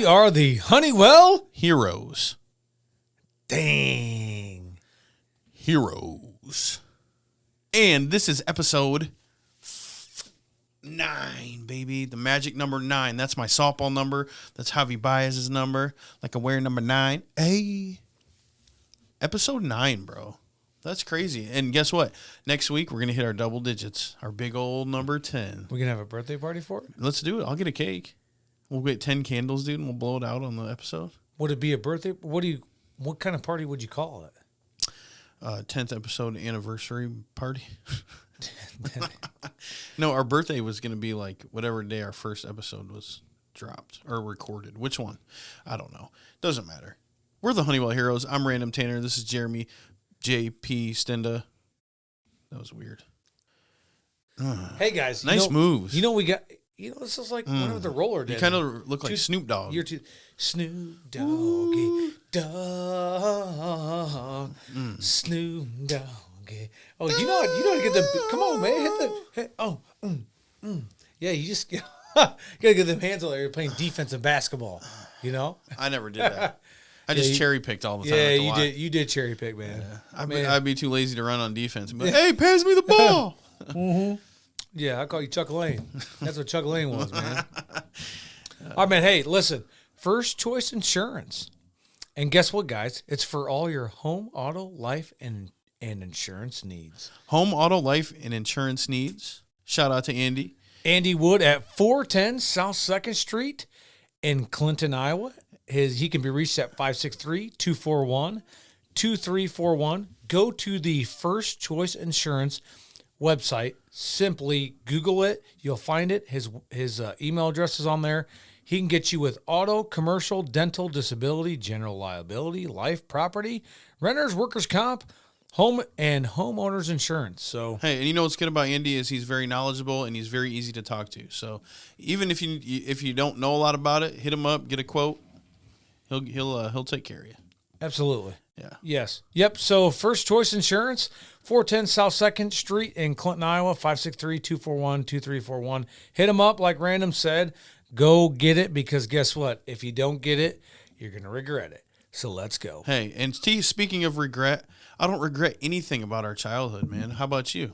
We are the Honeywell Heroes. Dang. Heroes. And this is episode 9, baby. The magic number 9. That's my softball number. That's Javi Baez's number. Like I wear number 9. Hey. Episode 9, bro. That's crazy. And guess what? Next week, we're going to hit our double digits. Our big old number 10. We're going to have a birthday party for it? Let's do it. I'll get a cake. We'll get 10 candles, dude, and we'll blow it out on the episode. Would it be a birthday? What kind of party would you call it? 10th episode anniversary party. No, our birthday was going to be like whatever day our first episode was dropped or recorded. Which one? I don't know. Doesn't matter. We're the Honeywell Heroes. I'm Random Tanner. This is Jeremy, JP, Stenda. That was weird. Hey, guys. Nice moves. We got... this is like whenever the roller did. You kind of look like Snoop Dogg. You're too Snoop Doggy Dog. Snoop Doggy. Oh, you know how to get the. Come on, man, Yeah, you just gotta get them hands on there. You're playing defensive basketball. You know. I never did that. I just cherry picked all the time. Yeah, you did. You did cherry pick, man. Yeah. I'd be too lazy to run on defense. But hey, pass me the ball. Mm-hmm. Yeah, I call you Chuck Lane. That's what Chuck Lane was, man. All right, man. Hey, listen. First Choice Insurance. And guess what, guys? It's for all your home, auto, life, and insurance needs. Home, auto, life, and insurance needs. Shout out to Andy. Andy Wood at 410 South 2nd Street in Clinton, Iowa. He can be reached at 563-241-2341. Go to the First Choice Insurance website. Simply Google it. You'll find it. His email address is on there. He can get you with auto, commercial, dental, disability, general liability, life, property, renters, workers' comp, home, and homeowners insurance. So hey, and you know what's good about Andy is he's very knowledgeable and he's very easy to talk to. So even if you don't know a lot about it, hit him up, get a quote. He'll take care of you. Absolutely. Yeah. Yes. Yep. So First Choice Insurance, 410 South 2nd Street in Clinton, Iowa, 563-241-2341. Hit them up, like Random said. Go get it, because guess what? If you don't get it, you're going to regret it. So let's go. Hey, and speaking of regret, I don't regret anything about our childhood, man. How about you?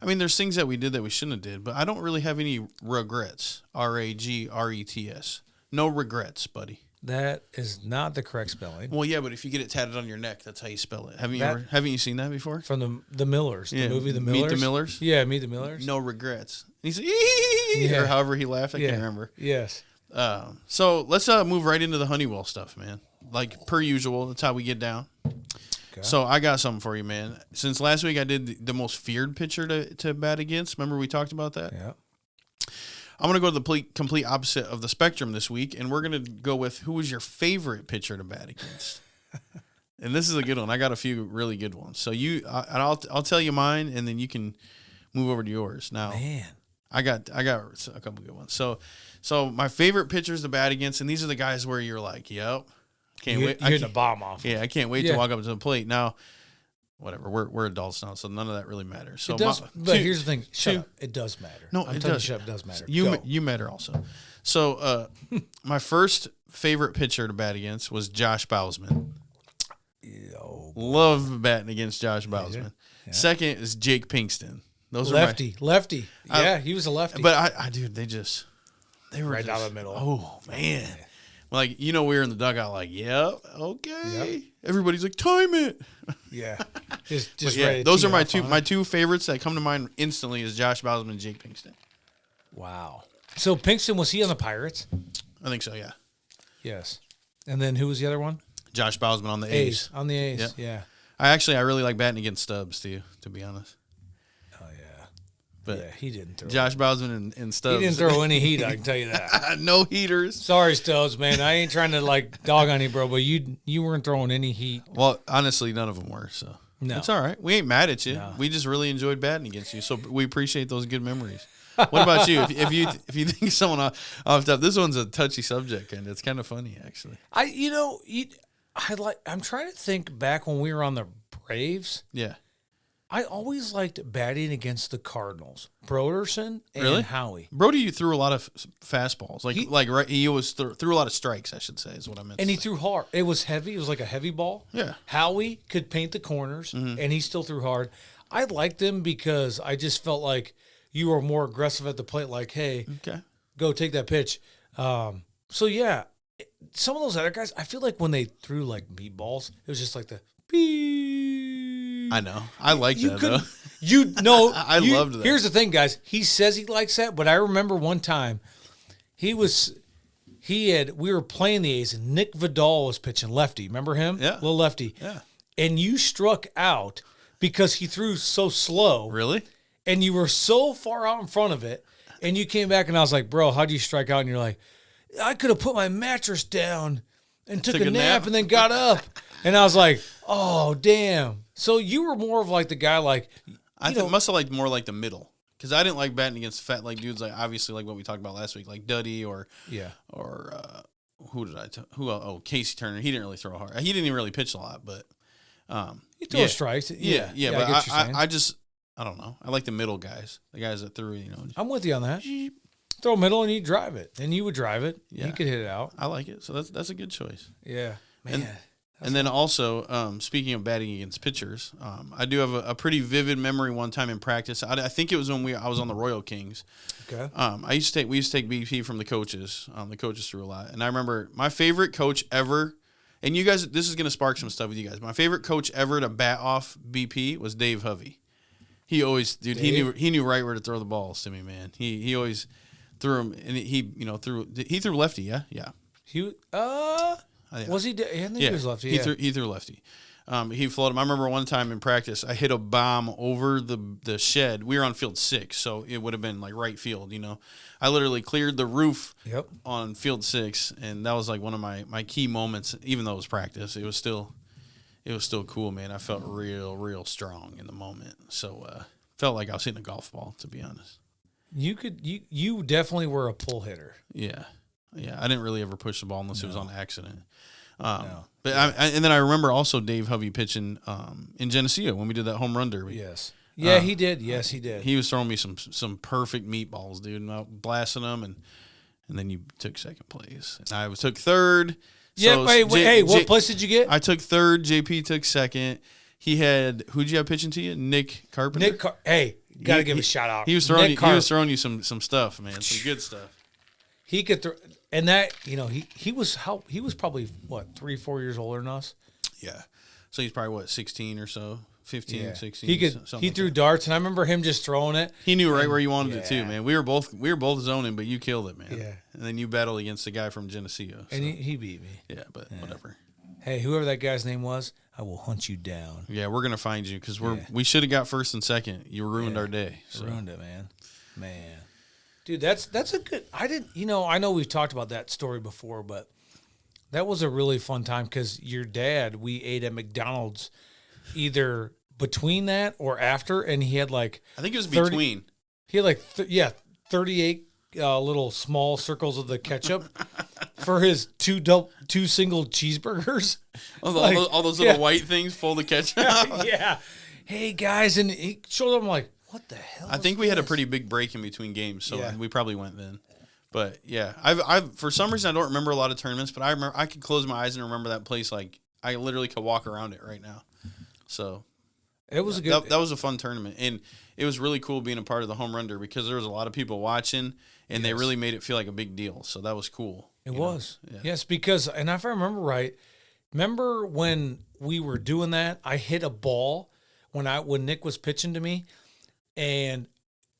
I mean, there's things that we did that we shouldn't have did, but I don't really have any regrets. R-A-G-R-E-T-S. No regrets, buddy. That is not the correct spelling. Well, yeah, but if you get it tatted on your neck, that's how you spell it. Haven't you seen that before? From the Millers, the movie The Millers. Meet the Millers? Yeah, Meet the Millers. No regrets. And he's like, or however he laughed, I can't remember. Yes. So let's move right into the Honeywell stuff, man. Like per usual, that's how we get down. Okay. So I got something for you, man. Since last week I did the most feared pitcher to bat against. Remember we talked about that? Yeah. I'm going to go to the complete opposite of the spectrum this week, and we're going to go with who was your favorite pitcher to bat against. And this is a good one. I got a few really good ones. So I'll tell you mine, and then you can move over to yours. Now, man, I got a couple good ones. So my favorite pitchers to bat against, and these are the guys where you're like, yep, can't wait. You're hitting the bomb off. Yeah, I can't wait to walk up to the plate. Now, whatever, we're adults now, so none of that really matters. So it does, but here's the thing. Shut up. It does matter. No, it does. Shut up, it does matter. You matter also. So my first favorite pitcher to bat against was Josh Bowsman. Love batting against Josh Bowsman. Yeah. Second is Jake Pinkston. Those lefty. Yeah, he was a lefty. But they were right down the middle. Oh man. Like, we were in the dugout like, yep, okay. Yep. Everybody's like, time it. Yeah. Just ready. Those are my two favorites that come to mind instantly is Josh Bowsman and Jake Pinkston. Wow. So Pinkston, was he on the Pirates? I think so, yeah. Yes. And then who was the other one? Josh Bowsman on the A's. On the A's, yep. Yeah. I really like batting against Stubbs, to be honest. Oh, yeah. But yeah, he didn't throw Josh Bowsman and Stubbs. He didn't throw any heat, I can tell you that. No heaters. Sorry, Stubbs, man. I ain't trying to, dog on you, bro, but you weren't throwing any heat. Well, honestly, none of them were, so. No. It's all right. We ain't mad at you. No. We just really enjoyed batting against you, so we appreciate those good memories. What about you? If you think someone off top, this one's a touchy subject, and it's kind of funny, actually. I'm trying to think back when we were on the Braves. Yeah. I always liked batting against the Cardinals, Broderson and Really? Howie. Brody threw a lot of fastballs. He always threw a lot of strikes, I should say, is what I meant And to he say. threw hard. It was heavy. It was like a heavy ball. Yeah. Howie could paint the corners, and he still threw hard. I liked him because I just felt like you were more aggressive at the plate, like, hey, Okay. go take that pitch. So, yeah, some of those other guys, I feel like when they threw, like, meatballs, it was just like the beep. I know. I like that, though. I loved that. Here's the thing, guys. He says he likes that, but I remember one time we were playing the A's, and Nick Vidal was pitching lefty. Remember him? Yeah. Little lefty. Yeah. And you struck out because he threw so slow. Really? And you were so far out in front of it. And you came back, and I was like, bro, how do you strike out? And you're like, I could have put my mattress down and took a nap and then got up. And I was like, oh, damn. So you were more of like the guy like. I must have liked more like the middle. Because I didn't like batting against fat like dudes, like obviously like what we talked about last week, like Duddy or Casey Turner. He didn't really throw hard. He didn't even really pitch a lot, but he threw strikes. Yeah. But I don't know. I like the middle guys, the guys that threw. I'm with you on that. Throw middle and you drive it, and you would drive it. Yeah. You could hit it out. I like it. So that's a good choice. Yeah, man. And then also, speaking of batting against pitchers, I do have a pretty vivid memory one time in practice. I think it was when I was on the Royal Kings. Okay. We used to take BP from the coaches. The coaches threw a lot. And I remember my favorite coach ever, and you guys, this is going to spark some stuff with you guys. My favorite coach ever to bat off BP was Dave Hovey. He always, dude, he knew right where to throw the balls to me, man. He always threw them, and he threw lefty, yeah? Yeah. Was he? I think he was lefty. He threw lefty. He floated. I remember one time in practice, I hit a bomb over the shed. We were on field 6, so it would have been like right field. I literally cleared the roof on field 6, and that was like one of my key moments. Even though it was practice, it was still cool, man. I felt real strong in the moment. So felt like I was hitting a golf ball, to be honest. You definitely were a pull hitter. Yeah. Yeah, I didn't really ever push the ball unless it was on accident. No. But and then I remember also Dave Hovey pitching in Geneseo when we did that home run derby. Yes. Yeah, he did. Yes, he did. He was throwing me some perfect meatballs, dude, and I was blasting them, and then you took second place, and I took third. Yeah, so what place did you get? I took third. JP took second. He had who'd you have pitching to you? Nick Carpenter. Got to give a shout out. He was throwing you some stuff, man, some good stuff. He could throw, and that he was probably what 3-4 years older than us. Yeah, so he's probably 16 or so, 15, 16. He threw darts, and I remember him just throwing it. He knew right where you wanted it too, man. We were both zoning, but you killed it, man. Yeah, and then you battled against the guy from Geneseo, so. and he beat me. Yeah, but whatever. Hey, whoever that guy's name was, I will hunt you down. Yeah, we're gonna find you because we should have got first and second. You ruined our day. So. Ruined it, man. Dude, that's a good. I know we've talked about that story before, but that was a really fun time because your dad, we ate at McDonald's either between that or after, and he had like I think it was between. He had 38 little small circles of the ketchup for his two single cheeseburgers. All those little white things full of ketchup. Yeah. Hey guys, and he showed them like. What the hell? I think we had a pretty big break in between games, so we probably went then. But yeah, I've for some reason I don't remember a lot of tournaments, but I remember I could close my eyes and remember that place like I literally could walk around it right now. So it was a good. That was a fun tournament, and it was really cool being a part of the home run derby because there was a lot of people watching, and they really made it feel like a big deal. So that was cool. It was yes, because and if I remember right, remember when we were doing that, I hit a ball when Nick was pitching to me. And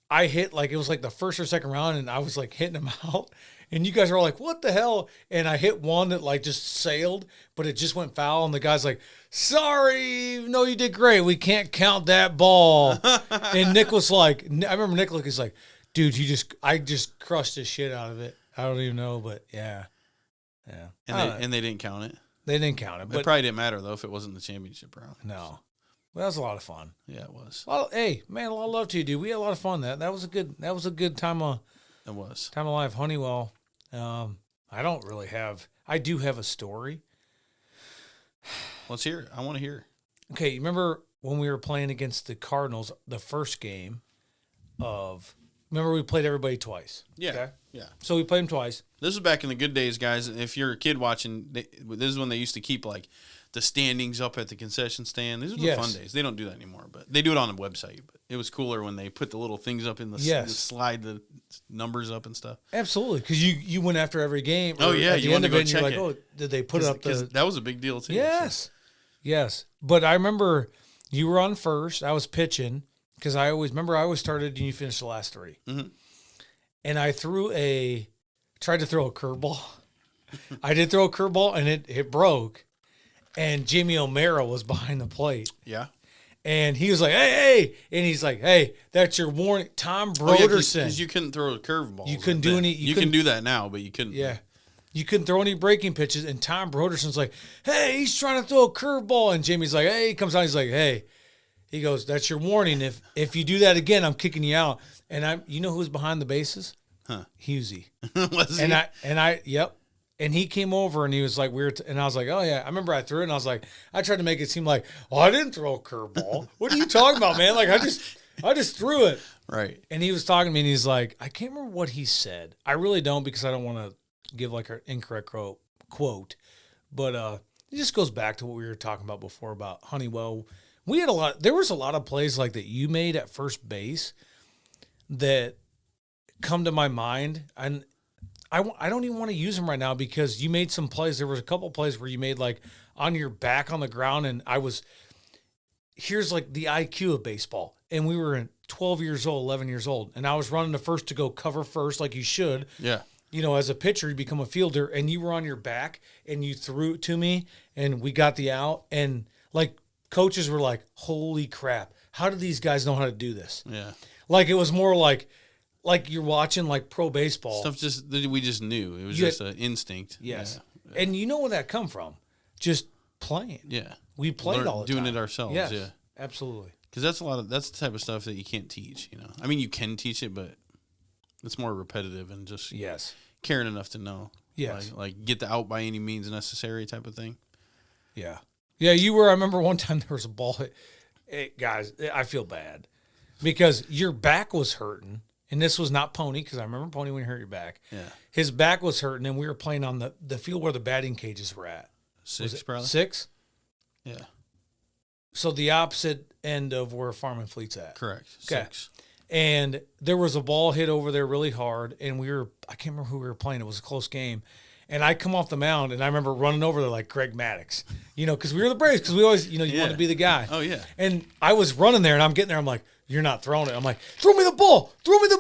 I hit it was like the first or second round, and I was like hitting him out. And you guys are all like, "What the hell?" And I hit one that like just sailed, but it just went foul. And the guy's like, "Sorry, no, you did great. We can't count that ball." And Nick was like, I remember Nick was like, "Dude, I just crushed the shit out of it. I don't even know, but yeah." And they didn't count it. They didn't count it, but it probably didn't matter though if it wasn't the championship round. No. Well, that was a lot of fun. Yeah, it was. Hey, man, a lot of love to you, dude. We had a lot of fun. That was a good time of life. Honeywell. I do have a story. Let's hear it. I want to hear. Okay, you remember when we were playing against the Cardinals, the first game remember we played everybody twice. Yeah. Okay? Yeah. So we played them twice. This was back in the good days, guys. If you're a kid watching, this is when they used to keep like the standings up at the concession stand. These were the fun days. They don't do that anymore, but they do it on the website. But it was cooler when they put the little things up in the slide the numbers up and stuff. Absolutely, because you went after every game. Oh yeah, you want to go check check it. Oh, did they put up the? That was a big deal too. Yes, yes. But I remember you were on first. I was pitching because I always started and you finished the last three. Mm-hmm. And I tried to throw a curveball. I did throw a curveball and it broke. And Jimmy O'Mara was behind the plate. Yeah. And he was like, hey. And he's like, hey, that's your warning. Tom Broderson. Because you couldn't throw a curveball. You couldn't do any. You can do that now, but you couldn't. Yeah. You couldn't throw any breaking pitches. And Tom Broderson's like, hey, he's trying to throw a curveball. And Jimmy's like, hey, he comes out. He's like, hey. He goes, that's your warning. If you do that again, I'm kicking you out. And you know who's behind the bases? Huh. Husey. Was he? Yep. And he came over and he was like weird. And I was like, oh yeah. I remember I threw it and I was like, I tried to make it seem like, oh, I didn't throw a curveball. What are you talking about, man? Like I just threw it. Right. And he was talking to me and he's like, I can't remember what he said. I really don't because I don't want to give like an incorrect quote. But it just goes back to what we were talking about before about Honeywell. There was a lot of plays like that you made at first base that come to my mind, and I don't even want to use them right now because you made some plays. There was a couple plays where you made like on your back on the ground, and here's like the IQ of baseball, and we were 12 years old, 11 years old, and I was running to first to go cover first like you should. Yeah. You know, as a pitcher, you become a fielder, and you were on your back, and you threw it to me, and we got the out, and like coaches were like, holy crap, how do these guys know how to do this? Yeah. Like it was more like you're watching like pro baseball. Stuff we just knew. It was just an instinct. Yes. Yeah. And you know where that come from? Just playing. Yeah. We played all the time. Doing it ourselves. Yes, yeah. Absolutely. Because that's the type of stuff that you can't teach, you know. I mean, you can teach it, but it's more repetitive and just caring enough to know. Yes. Like get the out by any means necessary type of thing. Yeah. Yeah, I remember one time there was a ball hit. Guys, I feel bad because your back was hurting. And this was not Pony, because I remember Pony when you hurt your back. Yeah. His back was hurting, and we were playing on the field where the batting cages were at. 6, probably? 6? Yeah. So the opposite end of where Farm and Fleet's at. Correct. Okay. 6. And there was a ball hit over there really hard, and I can't remember who we were playing. It was a close game. And I come off the mound, and I remember running over there like Greg Maddux, you know, because we were the Braves, because we always, you want to be the guy. Oh, yeah. And I was running there, and I'm getting there. I'm like, you're not throwing it. I'm like, throw me the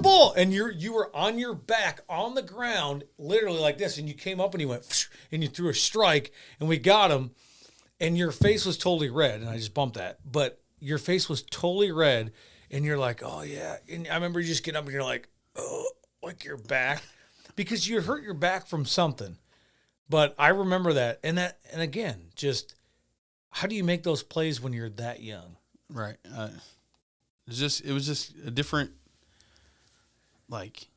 ball. And you were on your back on the ground, literally like this. And you came up and you went, and you threw a strike, and we got him. And your face was totally red. And I just bumped that. But your face was totally red. And you're like, oh, yeah. And I remember you just getting up and you're like, oh, like your back. Because you hurt your back from something. But I remember that. And again, just how do you make those plays when you're that young? Right. It was just a different, like,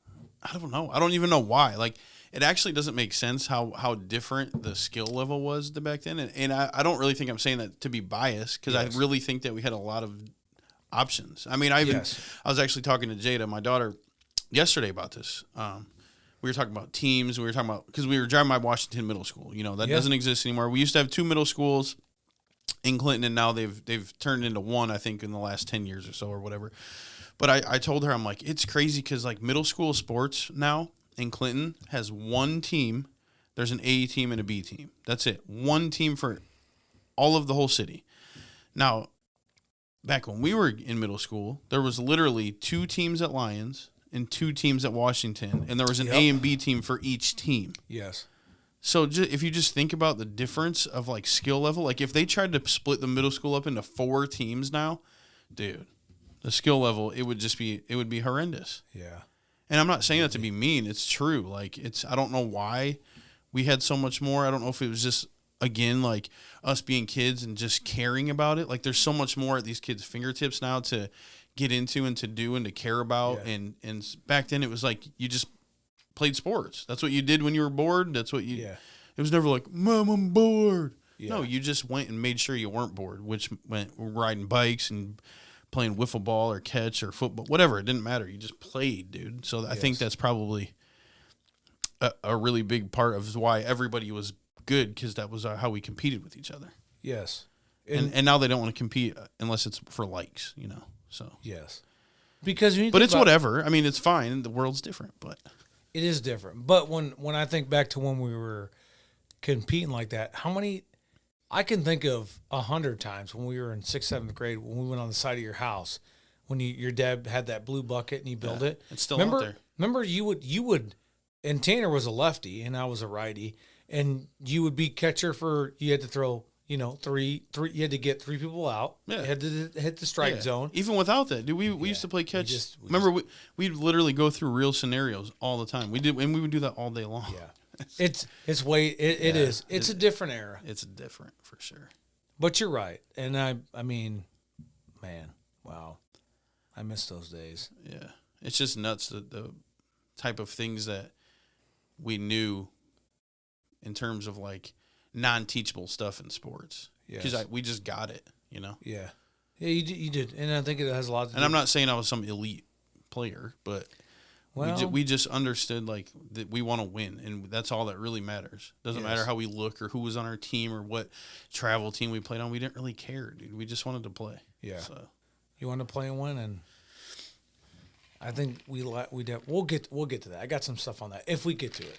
I don't know. I don't even know why. Like, it actually doesn't make sense how different the skill level was back then. And I don't really think I'm saying that to be biased, because I really think that we had a lot of options. I mean, I was actually talking to Jada, my daughter, yesterday about this. We were talking about teams. We were talking about, because we were driving by Washington Middle School. You know, that doesn't exist anymore. We used to have 2 middle schools in Clinton, and now they've turned into 1, I think, in the last 10 years or so or whatever. But I told her, I'm like, it's crazy because like middle school sports now in Clinton has 1 team. There's an A team and a B team. That's it. 1 team for all of the whole city. Now, back when we were in middle school, there was literally 2 teams at Lions and 2 teams at Washington, and there was an A and B team for each team. Yes. So if you just think about the difference of like skill level, like if they tried to split the middle school up into 4 teams now, dude, the skill level, it would be horrendous. Yeah. And I'm not saying that to be mean. It's true. Like I don't know why we had so much more. I don't know if it was just, again, like us being kids and just caring about it. Like there's so much more at these kids' fingertips now to get into and to do and to care about. Yeah. And back then it was like you just played sports. That's what you did when you were bored. That's what you. Yeah. It was never like, Mom, I'm bored. Yeah. No, you just went and made sure you weren't bored, which went riding bikes and playing wiffle ball or catch or football, whatever. It didn't matter. You just played, dude. So I think that's probably a really big part of why everybody was good, because that was how we competed with each other. Yes. And now they don't want to compete unless it's for likes, So yes. Because but it's whatever. I mean, it's fine. The world's different, but it is different. But when I think back to when we were competing like that, how many I can think of 100 times when we were in 6th, 7th grade, when we went on the side of your house, when your dad had that blue bucket and he built it. It's still out there. Remember you would, and Tanner was a lefty and I was a righty, and you would be catcher you had to throw, three, you had to get 3 people out. Yeah. You had to hit the strike zone. Even without that, dude, we used to play catch. We'd literally go through real scenarios all the time. We would do that all day long. Yeah. It is. It's a different era. It's different for sure. But you're right. And I mean, man, wow. I miss those days. Yeah. It's just nuts, the type of things that we knew in terms of like non-teachable stuff in sports. Because we just got it, Yeah. Yeah, you did. And I think it has a lot to do. And I'm not saying I was some elite player, but we just understood like that we want to win, and that's all that really matters. Doesn't matter how we look or who was on our team or what travel team we played on. We didn't really care, dude. We just wanted to play. Yeah. So you want to play and win, and I think we'll get to that. I got some stuff on that if we get to it.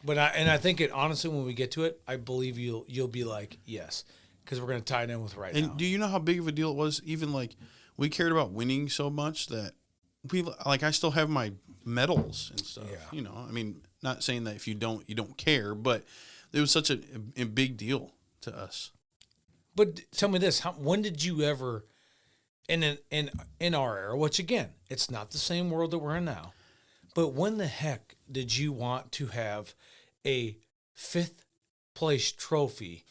But I think honestly, when we get to it, I believe you'll be like, yes, because we're going to tie it in with right now. And do you know how big of a deal it was? Even like we cared about winning so much that I still have my medals and stuff. Yeah. I mean, not saying that if you don't care, but it was such a big deal to us. But tell me this: when did you ever, in our era, which again, it's not the same world that we're in now, but when the heck did you want to have a 5th place trophy?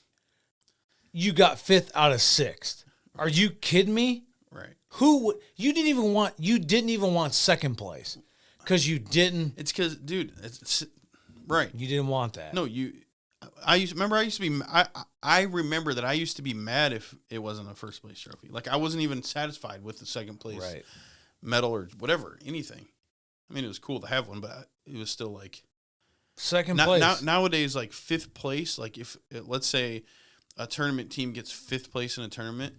You got 5th out of 6th. Are you kidding me? Right. You didn't even want 2nd place because you didn't. It's because, dude, it's right. You didn't want that. No, I used to be. I remember that I used to be mad if it wasn't a 1st place trophy. Like I wasn't even satisfied with the 2nd place medal or whatever, anything. I mean, it was cool to have one, but it was still like 2nd place. Nowadays, like 5th place, like if let's say a tournament team gets 5th place in a tournament,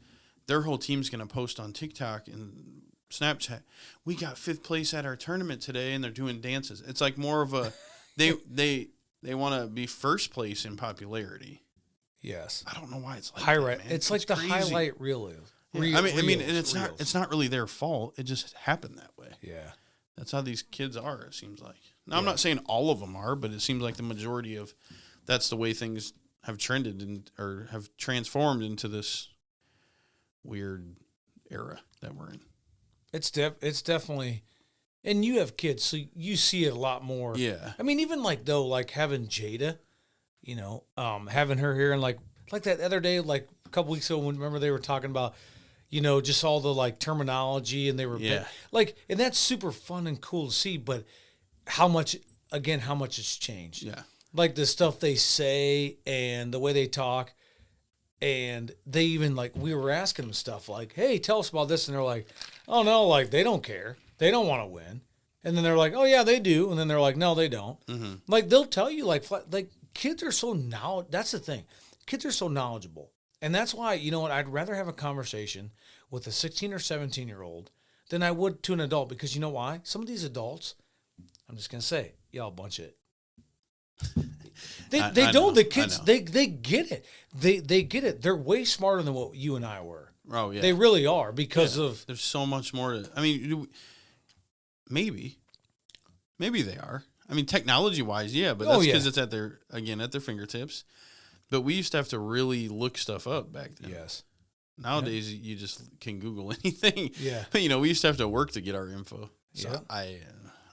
their whole team's going to post on TikTok and Snapchat, we got 5th place at our tournament today, and they're doing dances. It's like more of a they want to be 1st place in popularity. Yes. I don't know why it's like highlight. That, man. It's like the crazy. Highlight reel. Yeah. I mean, and it's not really their fault. It just happened that way. Yeah. That's how these kids are, it seems like. Now, I'm not saying all of them are, but it seems like the majority of that's the way things have trended or have transformed into this weird era that we're in. It's definitely, and you have kids, so you see it a lot more. Yeah. I mean, even like having Jada, having her here, and like that other day, like a couple weeks ago, remember they were talking about, just all the like terminology, and they were and that's super fun and cool to see, but how much it's changed. Yeah. Like the stuff they say and the way they talk. And they even like, we were asking them stuff like, hey, tell us about this. And they're like, oh no, like they don't care. They don't want to win. And then they're like, oh yeah, they do. And then they're like, no, they don't. Mm-hmm. Like they'll tell you like kids are so that's the thing. Kids are so knowledgeable. And that's why, I'd rather have a conversation with a 16 or 17-year-old than I would to an adult, because you know why? Some of these adults, I'm just going to say, y'all a bunch of They don't. The kids, they get it. They get it. They're way smarter than what you and I were. Oh, yeah. They really are, because of... There's so much more to... I mean, maybe they are. I mean, technology-wise, yeah, but that's because it's at their fingertips. But we used to have to really look stuff up back then. Yes. Nowadays, you just can Google anything. Yeah. But, we used to have to work to get our info. So yeah. I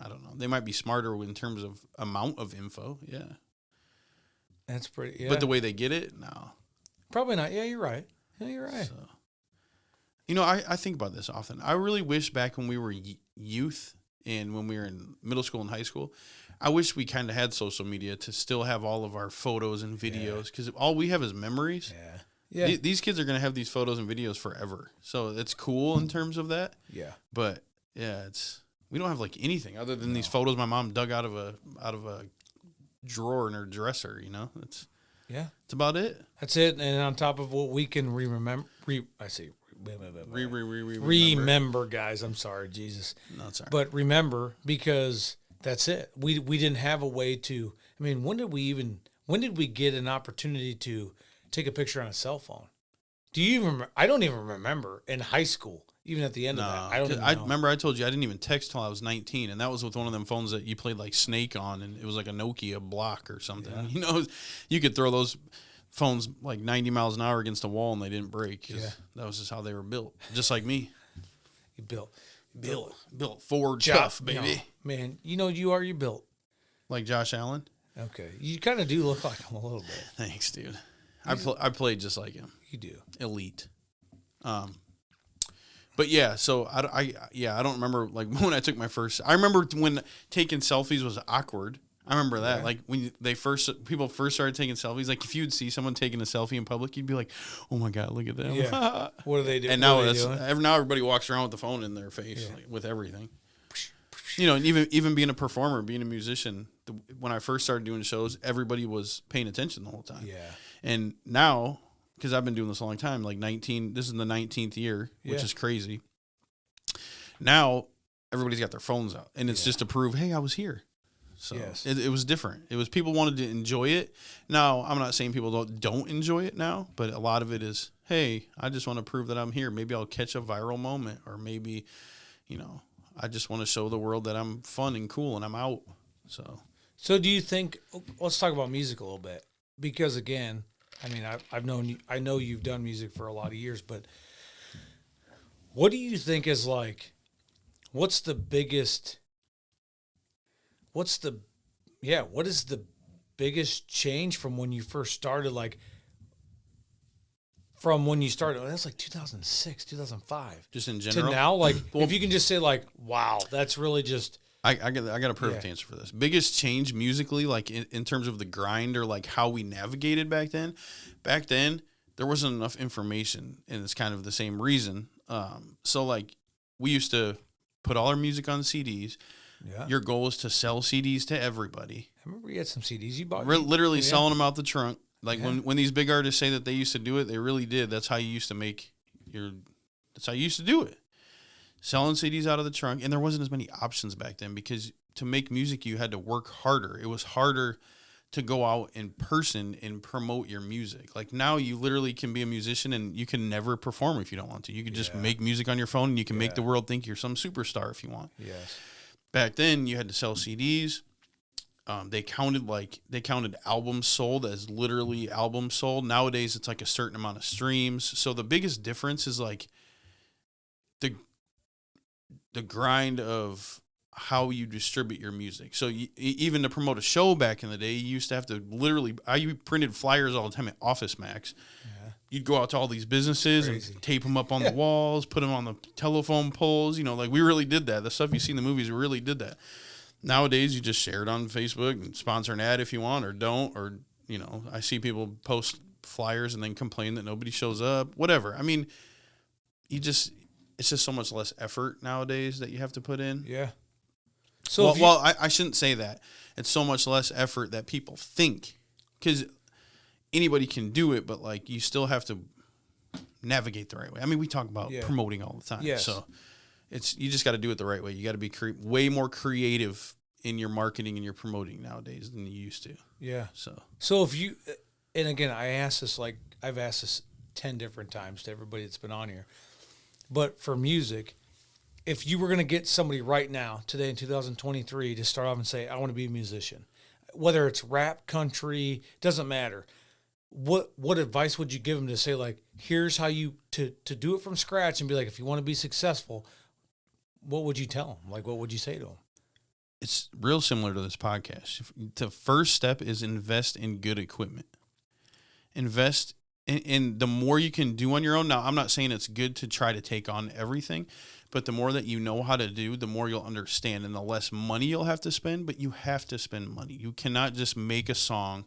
don't know. They might be smarter in terms of amount of info. Yeah. That's pretty, yeah. But the way they get it, no. Probably not. Yeah, you're right. Yeah, you're right. So, I think about this often. I really wish back when we were youth and when we were in middle school and high school. I wish we kind of had social media to still have all of our photos and videos, because all we have is memories. Yeah. These kids are going to have these photos and videos forever. So it's cool in terms of that. Yeah. But yeah, we don't have like anything other than these photos my mom dug out of a drawer in her dresser, you know? It's about it. That's it. And on top of what we can remember, guys. I'm sorry, Jesus. No, it's all right. But remember, because that's it. We didn't have a way to. I mean, when did we get an opportunity to take a picture on a cell phone? Do you even remember? I don't even remember in high school, even at the end of that. I don't even know. Remember I told you I didn't even text till I was 19, and that was with one of them phones that you played like Snake on, and it was like a Nokia block or something. Yeah. You know, you could throw those phones like 90 miles an hour against a wall and they didn't break. Yeah. That was just how they were built. Just like me. You built Ford tough, baby. No, man, you built. Like Josh Allen? Okay. You kind of do look like him a little bit. Thanks, dude. I played just like him. You do. Elite. But yeah, so I don't remember like when I took my first. I remember when taking selfies was awkward. I remember that. Yeah. Like when people first started taking selfies. Like if you'd see someone taking a selfie in public, you'd be like, "Oh my god, look at them!" Yeah. What are they doing? And now now everybody walks around with the phone in their face, like, with everything. You know, and even being a performer, being a musician, when I first started doing shows, everybody was paying attention the whole time. Yeah. And now, because I've been doing this a long time, like 19, this is the 19th year, which is crazy. Now, everybody's got their phones out, and it's just to prove, hey, I was here. So it was different. It was people wanted to enjoy it. Now, I'm not saying people don't enjoy it now, but a lot of it is, hey, I just want to prove that I'm here. Maybe I'll catch a viral moment, or maybe, I just want to show the world that I'm fun and cool and I'm out. So do you think? Let's talk about music a little bit, because again, I mean, I know you've done music for a lot of years, but what do you think is like? What is the biggest change from when you first started? Like, from when you started, that's like 2006, 2005. Just in general? To now, like, if you can just say, like, wow, that's really just... I got a perfect answer for this. Biggest change musically, like, in terms of the grind or, like, how we navigated back then. Back then, there wasn't enough information, and it's kind of the same reason. So, like, we used to put all our music on CDs. Yeah. Your goal was to sell CDs to everybody. I remember you had some CDs you bought. Literally selling them out the trunk. Like when these big artists say that they used to do it, they really did. That's how you used to that's how you used to do it. Selling CDs out of the trunk. And there wasn't as many options back then, because to make music, you had to work harder. It was harder to go out in person and promote your music. Like now you literally can be a musician and you can never perform if you don't want to. You could just make music on your phone, and you can make the world think you're some superstar if you want. Yes. Back then you had to sell CDs. They counted albums sold as literally albums sold. Nowadays, it's like a certain amount of streams. So the biggest difference is like the grind of how you distribute your music. So even to promote a show back in the day, you used to have to I printed flyers all the time at Office Max. Yeah. You'd go out to all these businesses and tape them up on the walls, put them on the telephone poles. Like we really did that. The stuff you see in the movies, we really did that. Nowadays, you just share it on Facebook and sponsor an ad if you want, or don't. Or, I see people post flyers and then complain that nobody shows up, whatever. I mean, it's just so much less effort nowadays that you have to put in. Yeah. So I shouldn't say that. It's so much less effort that people think, because anybody can do it, but like you still have to navigate the right way. I mean, we talk about promoting all the time. Yes. So you just got to do it the right way. You got to be way more creative in your marketing and your promoting nowadays than you used to. Yeah. So if you, and again, I've asked this 10 different times to everybody that's been on here, but for music, if you were going to get somebody right now, today in 2023, to start off and say, I want to be a musician, whether it's rap, country, doesn't matter. What advice would you give them to say, like, here's how you, to do it from scratch and be like, if you want to be successful, what would you tell them? Like, what would you say to them? It's real similar to this podcast. The first step is invest in good equipment. Invest And the more you can do on your own, now I'm not saying it's good to try to take on everything, but the more that you know how to do, the more you'll understand, and the less money you'll have to spend, but you have to spend money. You cannot just make a song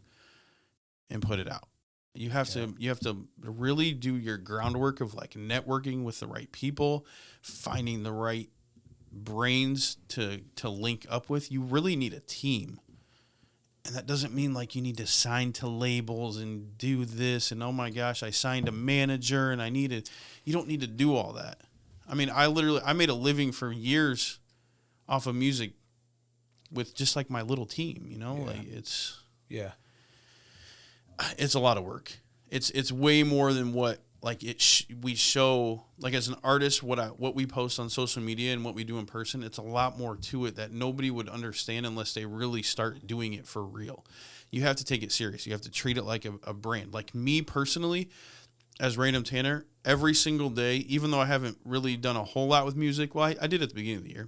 and put it out. You have to really do your groundwork of like networking with the right people, finding the right brains to link up with. You really need a team. And that doesn't mean like you need to sign to labels and do this and oh my gosh, I signed a manager and you don't need to do all that. I mean, I made a living for years off of music with just like my little team, like it's a lot of work. It's way more than what like we show, like as an artist, what we post on social media and what we do in person. It's a lot more to it that nobody would understand unless they really start doing it for real. You have to take it serious. You have to treat it like a brand. Like me personally, as Random Tanner, every single day, even though I haven't really done a whole lot with music, well, I did at the beginning of the year.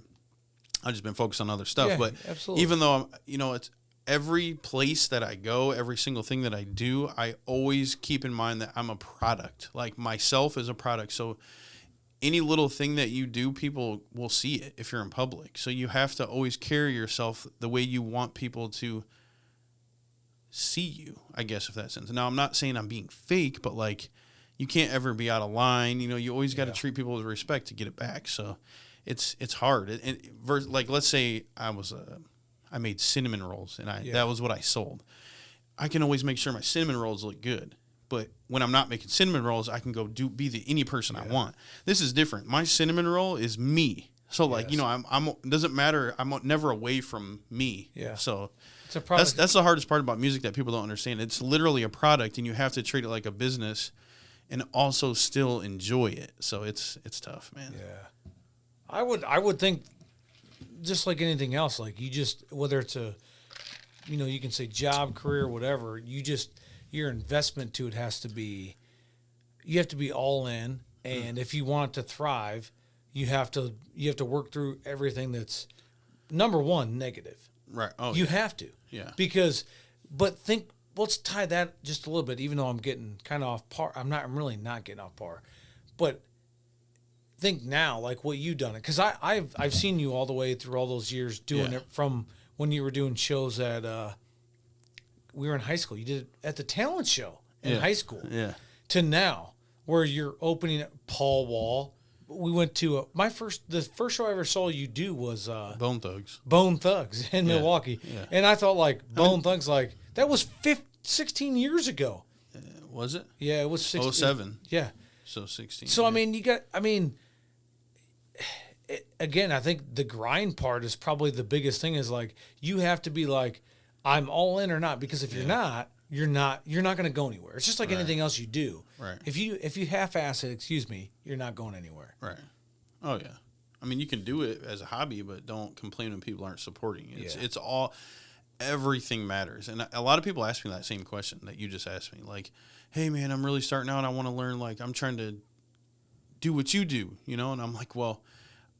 I've just been focused on other stuff. But absolutely. Even though it's every place that I go, every single thing that I do, I always keep in mind that I'm a product. Like myself is a product. So any little thing that you do, people will see it if you're in public. So you have to always carry yourself the way you want people to see you, I guess, if that sense. Now, I'm not saying I'm being fake, but like you can't ever be out of line. You always got to treat people with respect to get it back. So it's hard. And like, let's say I made cinnamon rolls, and that was what I sold. I can always make sure my cinnamon rolls look good. But when I'm not making cinnamon rolls, I can go be any person I want. This is different. My cinnamon roll is me. So like, it doesn't matter. I'm never away from me. Yeah. So it's a product. That's the hardest part about music that people don't understand. It's literally a product, and you have to treat it like a business and also still enjoy it. So it's tough, man. Yeah. I would think, just like anything else, like whether it's you can say job, career, whatever, your investment to it has to be, you have to be all in. And if you want it to thrive, you have to work through everything that's number one, negative. Right. Oh, you have to. Yeah. Let's tie that just a little bit, even though I'm getting kind of off par. I'm really not getting off par, but think now, like what you've done it, because I've seen you all the way through all those years doing it, from when you were doing shows at we were in high school. You did it at the talent show in high school, to now where you're opening at Paul Wall. We went to the first show I ever saw you do was Bone Thugs in Milwaukee, and I thought like Bone Thugs, like that was 16 years ago. Was it? Yeah, it was 07. Yeah. So 16. So, again, I think the grind part is probably the biggest thing, is like, you have to be like, I'm all in or not, because if you're not going to go anywhere. It's just like anything else you do. Right. If you half-ass it, you're not going anywhere. Right. Oh yeah. I mean, you can do it as a hobby, but don't complain when people aren't supporting you. It's all, everything matters. And a lot of people ask me that same question that you just asked me. Like, hey man, I'm really starting out. I want to learn, like, I'm trying to do what you do, and I'm like, well,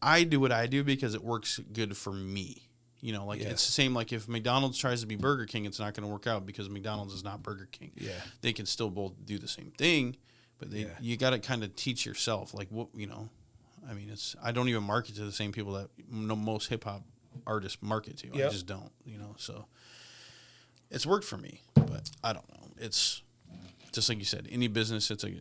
I do what I do because it works good for me. It's the same, like if McDonald's tries to be Burger King, it's not going to work out because McDonald's is not Burger King. Yeah. They can still both do the same thing, but you got to kind of teach yourself, like, what, I don't even market to the same people that most hip hop artists market to. Yep. I just don't, so it's worked for me, but I don't know. It's just like you said, any business, you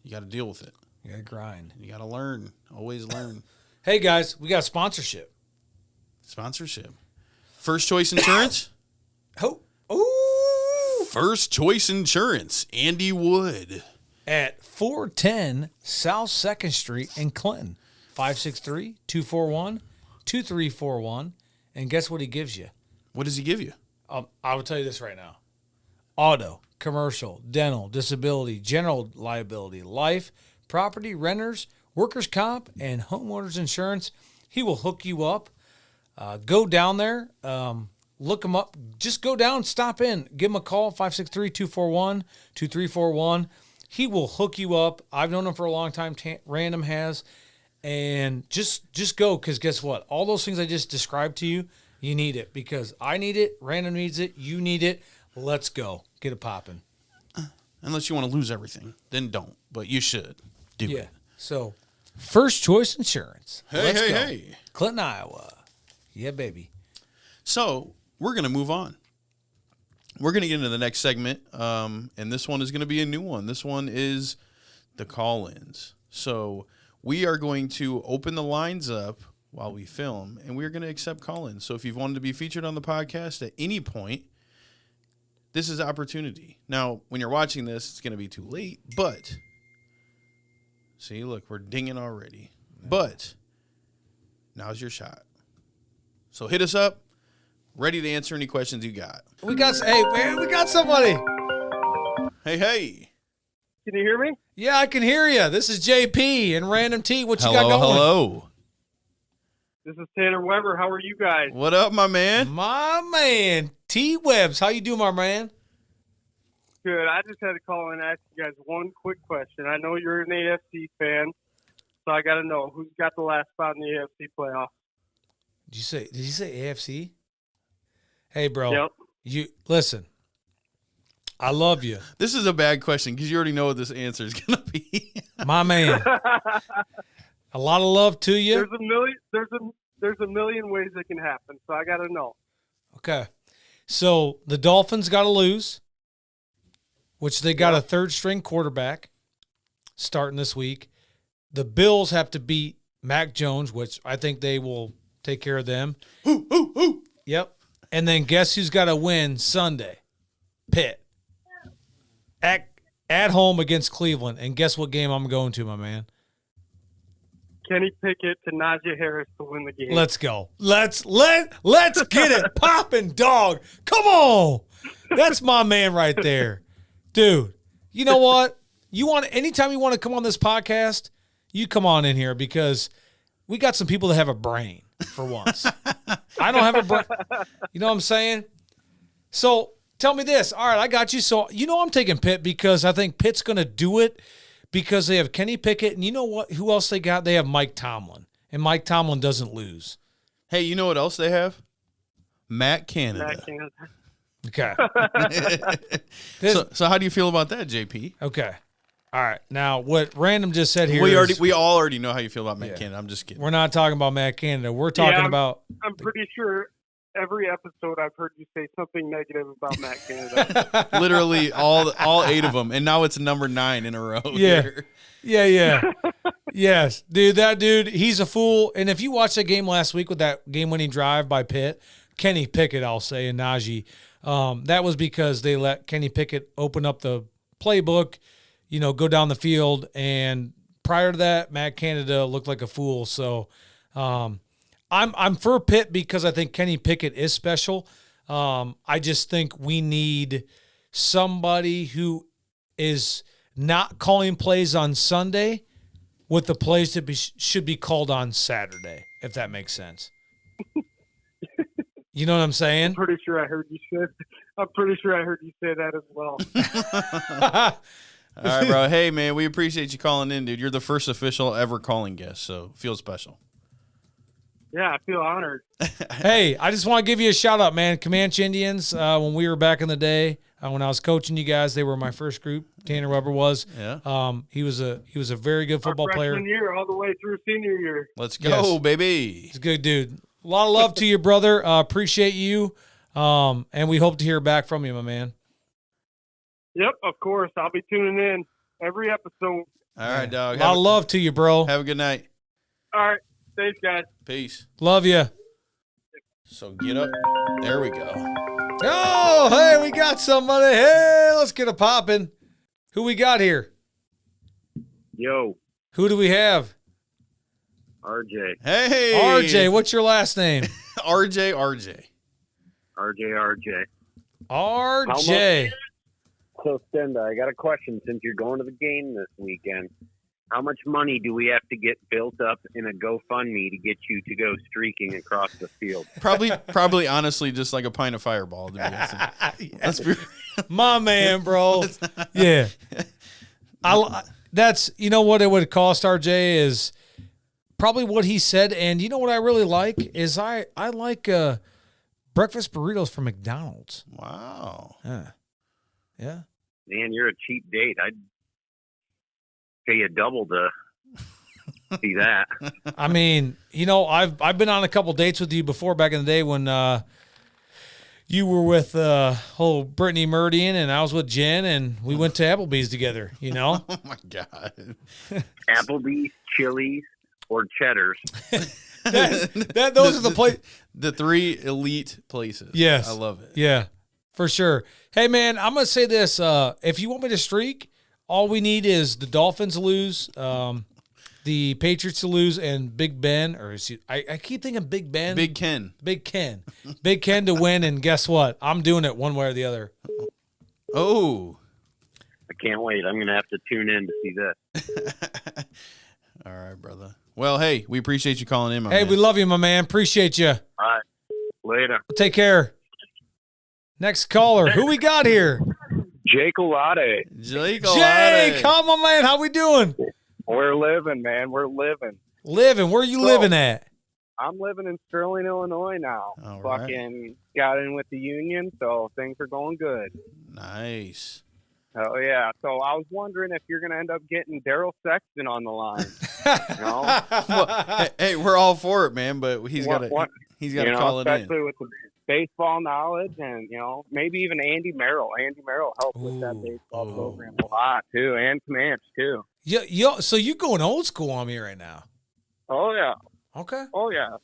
got to deal with it. You got to grind. You got to learn. Always learn. Hey guys, we got sponsorship. First Choice Insurance. First Choice Insurance. Andy Wood. At 410 South 2nd Street in Clinton. 563-241-2341. And guess what he gives you? What does he give you? I will tell you this right now. Auto, commercial, dental, disability, general liability, life, property, renters, workers' comp, and homeowners insurance. He will hook you up. Go down there, look him up. Just go down, stop in, give him a call, 563-241-2341. He will hook you up. I've known him for a long time. Random has. And just go, because guess what? All those things I just described to you, you need it, because I need it, Random needs it, you need it. Let's go. Get it popping. Unless you want to lose everything, then don't. But you should do it. So, First Choice Insurance. Let's go. Hey. Clinton, Iowa. Yeah, baby. So we're going to move on. We're going to get into the next segment, and this one is going to be a new one. This one is the call-ins. So we are going to open the lines up while we film, and we're going to accept call-ins. So if you've wanted to be featured on the podcast at any point, this is opportunity. Now, when you're watching this, it's going to be too late, but see, look, we're dinging already. But now's your shot. So hit us up. Ready to answer any questions you got. We got somebody. Hey. Can you hear me? Yeah, I can hear you. This is JP and Random T. What you got going? Hello. This is Tanner Weber. How are you guys? What up, my man? My man, T. Webbs. How you doing, my man? Good. I just had to call and ask you guys one quick question. I know you're an AFC fan, so I got to know who's got the last spot in the AFC playoffs. Did you say AFC? Hey, bro. Yep. You listen. I love you. This is a bad question because you already know what this answer is going to be. My man. A lot of love to you. There's a million ways it can happen, so I got to know. Okay. So the Dolphins got to lose, which they got a third-string quarterback starting this week. The Bills have to beat Mac Jones, which I think they will take care of them. Yep. And then guess who's got to win Sunday? Pitt. At home against Cleveland. And guess what game I'm going to, my man? Kenny Pickett to Najee Harris to win the game. Let's go. Let's get it popping, dog. Come on. That's my man right there. Dude, you know what? Anytime you want to come on this podcast, you come on in here because we got some people that have a brain for once. I don't have a brain. You know what I'm saying? So tell me this. All right, I got you. So I'm taking Pitt because I think Pitt's going to do it because they have Kenny Pickett. And you know what? Who else they got? They have Mike Tomlin. And Mike Tomlin doesn't lose. Hey, you know what else they have? Matt Canada. Okay. So how do you feel about that, JP? Okay. All right. Now, what Random just said here we all already know how you feel about Matt Canada. I'm just kidding. We're not talking about Matt Canada. We're talking about. I'm pretty sure every episode I've heard you say something negative about Matt Canada. Literally all 8 of them, and now it's number 9 in a row. Yeah. Here. Yeah. Yes, dude. That dude, he's a fool. And if you watched that game last week with that game-winning drive by Pitt, Kenny Pickett, I'll say, and Najee, that was because they let Kenny Pickett open up the playbook, go down the field. And prior to that, Matt Canada looked like a fool. So I'm for Pitt because I think Kenny Pickett is special. I just think we need somebody who is not calling plays on Sunday with the plays that should be called on Saturday, if that makes sense. You know what I'm saying? I'm pretty sure I heard you say that as well. All right, bro. Hey, man, we appreciate you calling in, dude. You're the first official ever calling guest, so feel special. Yeah, I feel honored. Hey, I just want to give you a shout out, man. Comanche Indians, when we were back in the day, when I was coaching you guys, they were my first group. Tanner Weber was. Yeah. He was a very good football player. Freshman year all the way through senior year. Let's go, baby. He's a good dude. A lot of love to you, brother. Appreciate you. And we hope to hear back from you, my man. Yep, of course. I'll be tuning in every episode. All right, dog. A lot of love to you, bro. Have a good night. All right. Thanks, guys. Peace. Love you. So get up. There we go. Oh, hey, we got somebody. Hey, let's get it popping. Who we got here? Yo. Who do we have? RJ. Hey. RJ, what's your last name? RJ. RJ. So, Stenda, I got a question. Since you're going to the game this weekend, how much money do we have to get built up in a GoFundMe to get you to go streaking across the field? Probably, honestly, just like a pint of Fireball. To be honest. Let's be my man, bro. Yeah. That's, what it would cost, RJ, is probably what he said. And you know what I really like is I like breakfast burritos from McDonald's. Wow. Yeah. Man, you're a cheap date. I'd pay you double to see that. I mean, I've been on a couple dates with you before back in the day when you were with whole Brittany Meridian and I was with Jen and we went to Applebee's together, Oh my God. Applebee's, Chili's, or Cheddar's. Those are the places. The 3 elite places. Yes. I love it. Yeah, for sure. Hey, man, I'm going to say this. If you want me to streak, all we need is the Dolphins to lose, the Patriots to lose, and Big Ben, I keep thinking Big Ben. Big Ken. Big Ken to win, and guess what? I'm doing it one way or the other. Oh. I can't wait. I'm going to have to tune in to see this. All right, brother. Well, hey, we appreciate you calling in, my Hey, man. we love you, my man. Appreciate you. All right. Later. Take care. Next caller. Who we got here? Jake Olade. Jay, come on, man. How we doing? We're living, man. We're living. Living. Where you living at? I'm living in Sterling, Illinois now. All right. Fucking got in with the union, so things are going good. Nice. Oh, yeah. So I was wondering if you're going to end up getting Daryl Sexton on the line. Well, hey, we're all for it, man, but he's got to call it in. Especially with the baseball knowledge and, maybe even Andy Merrill. Andy Merrill helped with that baseball program a lot, too, and Comanche, too. Yeah, so you going old school on me right now. Oh, yeah. Okay. Oh, yeah. All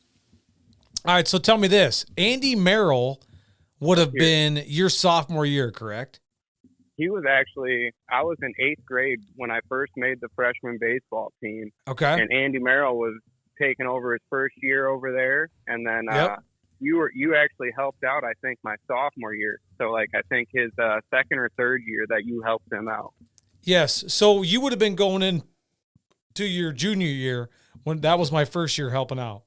right, so tell me this. Andy Merrill would have been your sophomore year, correct? He was I was in 8th grade when I first made the freshman baseball team. Okay. And Andy Merrill was taking over his first year over there. And then you actually helped out, I think, my sophomore year. So, I think his second or third year that you helped him out. Yes. So you would have been going in to your junior year when that was my first year helping out.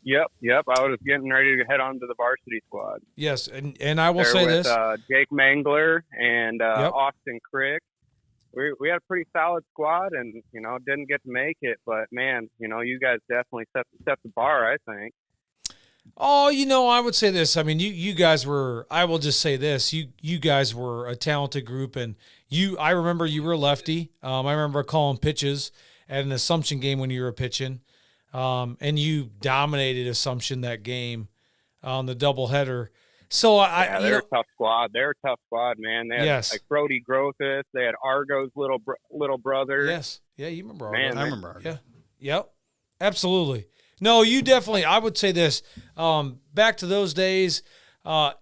Yep. I was getting ready to head on to the varsity squad. Yes, and I will say this. Jake Mangler and Austin Crick. We had a pretty solid squad and, didn't get to make it. But, man, you guys definitely set the bar, I think. Oh, I would say this. I mean, you guys were, I will just say this. You guys were a talented group, and I remember you were a lefty. I remember calling pitches at an Assumption game when you were pitching. And you dominated Assumption that game on the doubleheader. So they're a tough squad. They're a tough squad, man. They had Brody Grothus. They had Argo's little brother. Yes, yeah, you remember Argo. Man, I remember Argo. Yeah, yep, absolutely. No, you definitely. I would say this. Back to those days, I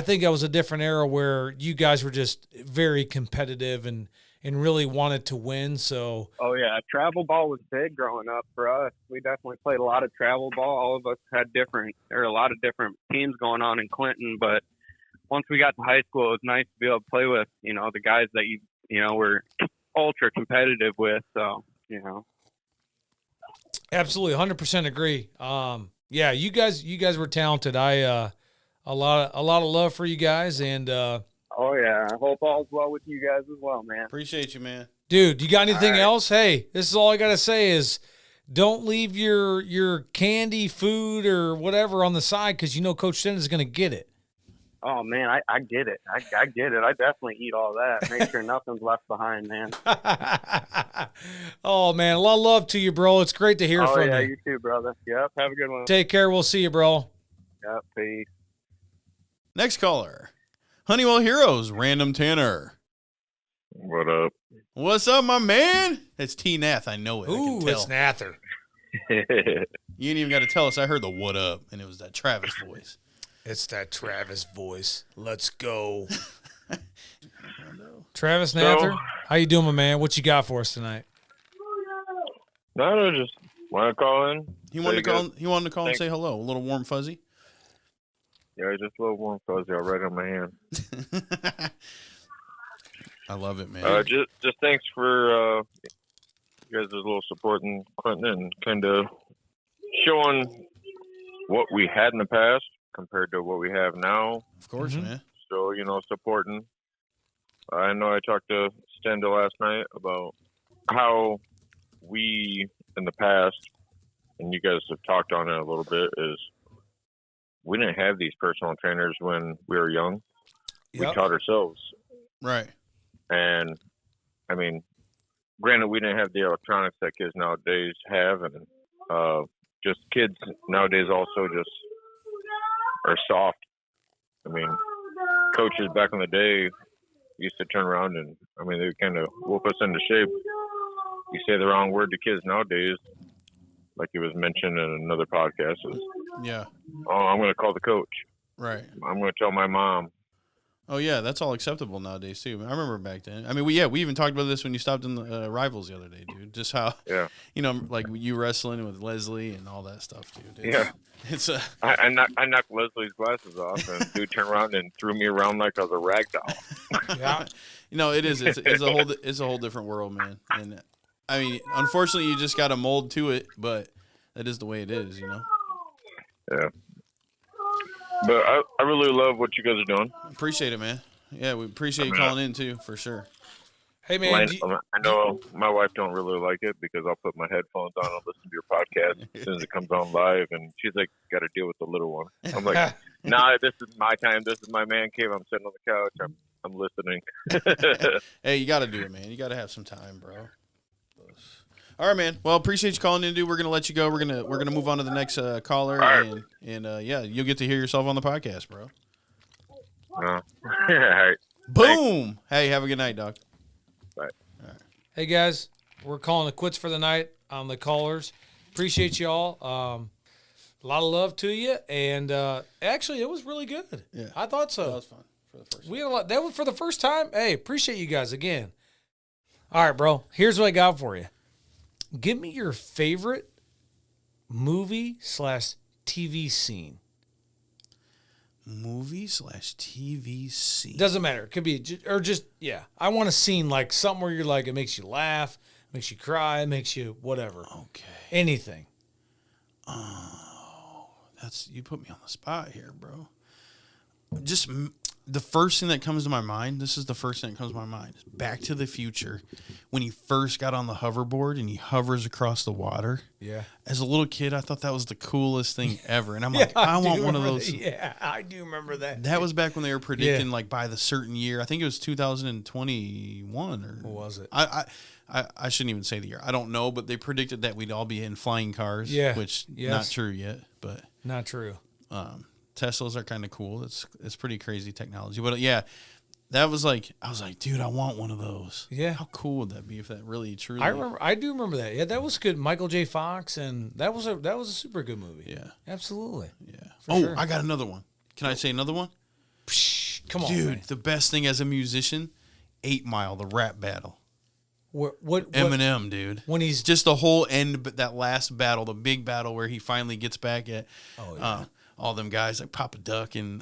think it was a different era where you guys were just very competitive and really wanted to win. So, oh yeah, travel ball was big growing up for us. We definitely played a lot of travel ball. All of us had a lot of different teams going on in Clinton. But once we got to high school, it was nice to be able to play with, the guys that you were ultra competitive with. So, Absolutely, 100% agree. Yeah, you guys were talented. A lot of love for you guys, and oh yeah, I hope all's well with you guys as well, man. Appreciate you, man. Dude, you got anything else? Hey, this is all I gotta say is don't leave your candy, food, or whatever on the side because Coach Stenda's gonna get it. Oh man, I get it. I get it. I definitely eat all that. Make sure nothing's left behind, man. Oh man, a lot of love to you, bro. It's great to hear from you. Oh yeah, you too, brother. Yep, have a good one. Take care. We'll see you, bro. Yep, peace. Next caller, Honeywell Heroes, Random Tanner. What up? What's up, my man? It's T Nath. I know it. Ooh, I can tell. it's Nather. You ain't even got to tell us. I heard the what up, and it was that Travis voice. It's that Travis voice. Let's go. Travis Nather, how you doing, my man? What you got for us tonight? No, just want to call in. He wanted to call and say hello. A little warm fuzzy. Yeah, just a little warm fuzzy right on my hand. I love it, man. Just thanks for you guys' little support in Clinton and kind of showing what we had in the past compared to what we have now. Of course, man. So, supporting. I know I talked to Stenda last night about how we, in the past, and you guys have talked on it a little bit, is we didn't have these personal trainers when we were young. Yep. We taught ourselves. Right. And I mean, granted, we didn't have the electronics that kids nowadays have, and just kids nowadays also just are soft. I mean, coaches back in the day used to turn around and, I mean, they would kind of whoop us into shape. You say the wrong word to kids nowadays, like it was mentioned in another podcast, is, Yeah. oh, I'm going to call the coach. Right. I'm going to tell my mom. Oh, yeah, that's all acceptable nowadays, too. I remember back then. I mean, we even talked about this when you stopped in the Rivals the other day, dude. Just how, you know, like you wrestling with Leslie and all that stuff, dude. It's I knocked Leslie's glasses off, and dude turned around and threw me around like I was a rag doll. Yeah. You know, it is. It's a whole different world, man. And, I mean, unfortunately, you just got to mold to it, but that is the way it is, you know? Yeah. But I really love what you guys are doing. Appreciate it, man. Yeah, we appreciate you calling in, too, for sure. Hey, man. I know my wife don't really like it because I'll put my headphones on and listen to your podcast as soon as it comes on live, and she's like, got to deal with the little one. I'm like, nah, this is my time. This is my man cave. I'm sitting on the couch. I'm listening. Hey, you got to do it, man. You got to have some time, bro. All right, man. Well, appreciate you calling in, dude. We're gonna let you go. We're gonna move on to the next caller, right. and yeah, you'll get to hear yourself on the podcast, bro. All right. Boom. Thanks. Hey, have a good night, dog. Bye. All right. Hey, guys, we're calling it quits for the night on the callers. Appreciate y'all. A lot of love to you, and actually, it was really good. Yeah, I thought so. That was fun for the first time. We had a lot. That was for the first time. Hey, appreciate you guys again. All right, bro. Here's what I got for you. Give me your favorite movie/TV scene. Movie/TV scene. Doesn't matter. It could be just yeah. I want a scene like something where you're like it makes you laugh, makes you cry, makes you whatever. Okay. Anything. Oh, you put me on the spot here, bro. Just the first thing that comes to my mind, this is the first thing that comes to my mind, is Back to the Future, when he first got on the hoverboard and he hovers across the water. Yeah. As a little kid, I thought that was the coolest thing ever. And I'm like, I want one of those. Yeah, I do remember that. That was back when they were predicting, like, by the certain year. I think it was 2021. Or what was it? I shouldn't even say the year. I don't know, but they predicted that we'd all be in flying cars, which not true yet. But not true. Teslas are kind of cool. It's pretty crazy technology. But yeah, that was like, I was like, dude, I want one of those. Yeah. How cool would that be if that really truly? I do remember that. Yeah, that was good. Michael J. Fox, and that was a super good movie. Yeah. Absolutely. Yeah. Sure. I got another one. Can I say another one? Come on, dude. man. The best thing as a musician, 8 Mile, the rap battle. What Eminem, dude. When he's just the whole end, but that last battle, the big battle where he finally gets back at all them guys like Papa Duck and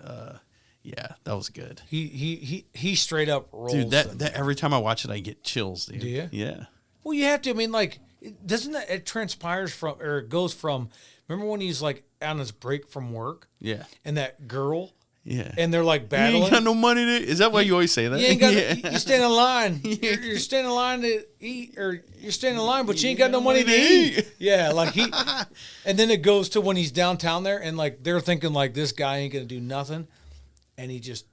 yeah, that was good. He straight up rolls. Dude, that every time I watch it, I get chills, dude. Do you? Yeah. Well, you have to. I mean, like, doesn't it transpires from, or it goes from? Remember when he's like on his break from work? Yeah. And that girl. Yeah. And they're like battling. You ain't got no money to. Is that why you always say that? You ain't got. You stand in line. You're standing in line to eat, or you're standing in line, but you ain't got no money to eat. Yeah, like he. And then it goes to when he's downtown there, and like they're thinking like this guy ain't gonna do nothing, and he just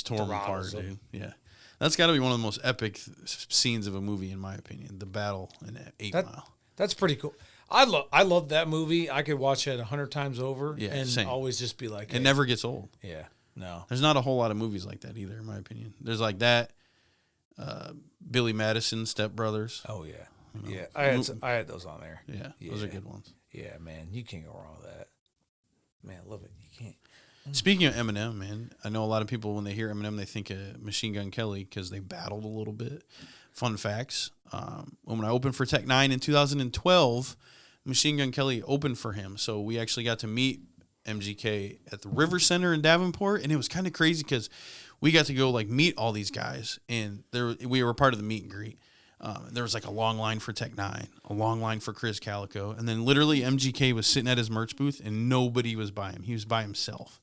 tore him apart, dude. Yeah, that's got to be one of the most epic scenes of a movie, in my opinion. The battle in 8 Mile. That's pretty cool. I love that movie. I could watch it 100 times over and same. always just be like, it never gets old. Yeah, no. There's not a whole lot of movies like that either, in my opinion. There's like that, Billy Madison, Step Brothers. Oh yeah, yeah. I had those on there. Yeah, those are good ones. Yeah, man, you can't go wrong with that. Man, I love it. You can't. Speaking of Eminem, man, I know a lot of people when they hear Eminem, they think of Machine Gun Kelly because they battled a little bit. Fun facts: when I opened for Tech 9 in 2012. Machine Gun Kelly opened for him, so we actually got to meet MGK at the River Center in Davenport, and it was kind of crazy because we got to go like meet all these guys, and we were part of the meet and greet. There was like a long line for Tech 9, a long line for Chris Calico, and then literally MGK was sitting at his merch booth, and nobody was by him. He was by himself.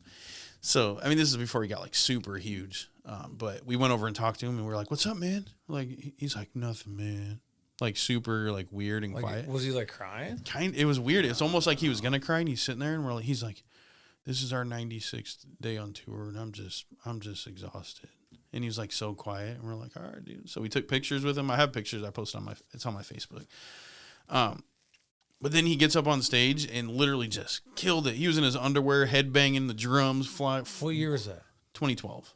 So, I mean, this is before he got like super huge, but we went over and talked to him, and we were like, "What's up, man?" Like, he's like, "Nothing, man." Like super like weird and quiet. Was he like crying? It was weird. It's almost like he was gonna cry, and he's sitting there, and he's like, "This is our 96th day on tour, and I'm just exhausted." And he was like so quiet. And we're like, all right, dude. So we took pictures with him. I have pictures I posted it's on my Facebook. But then he gets up on stage and literally just killed it. He was in his underwear, headbanging, the drums flying. What year is that? 2012.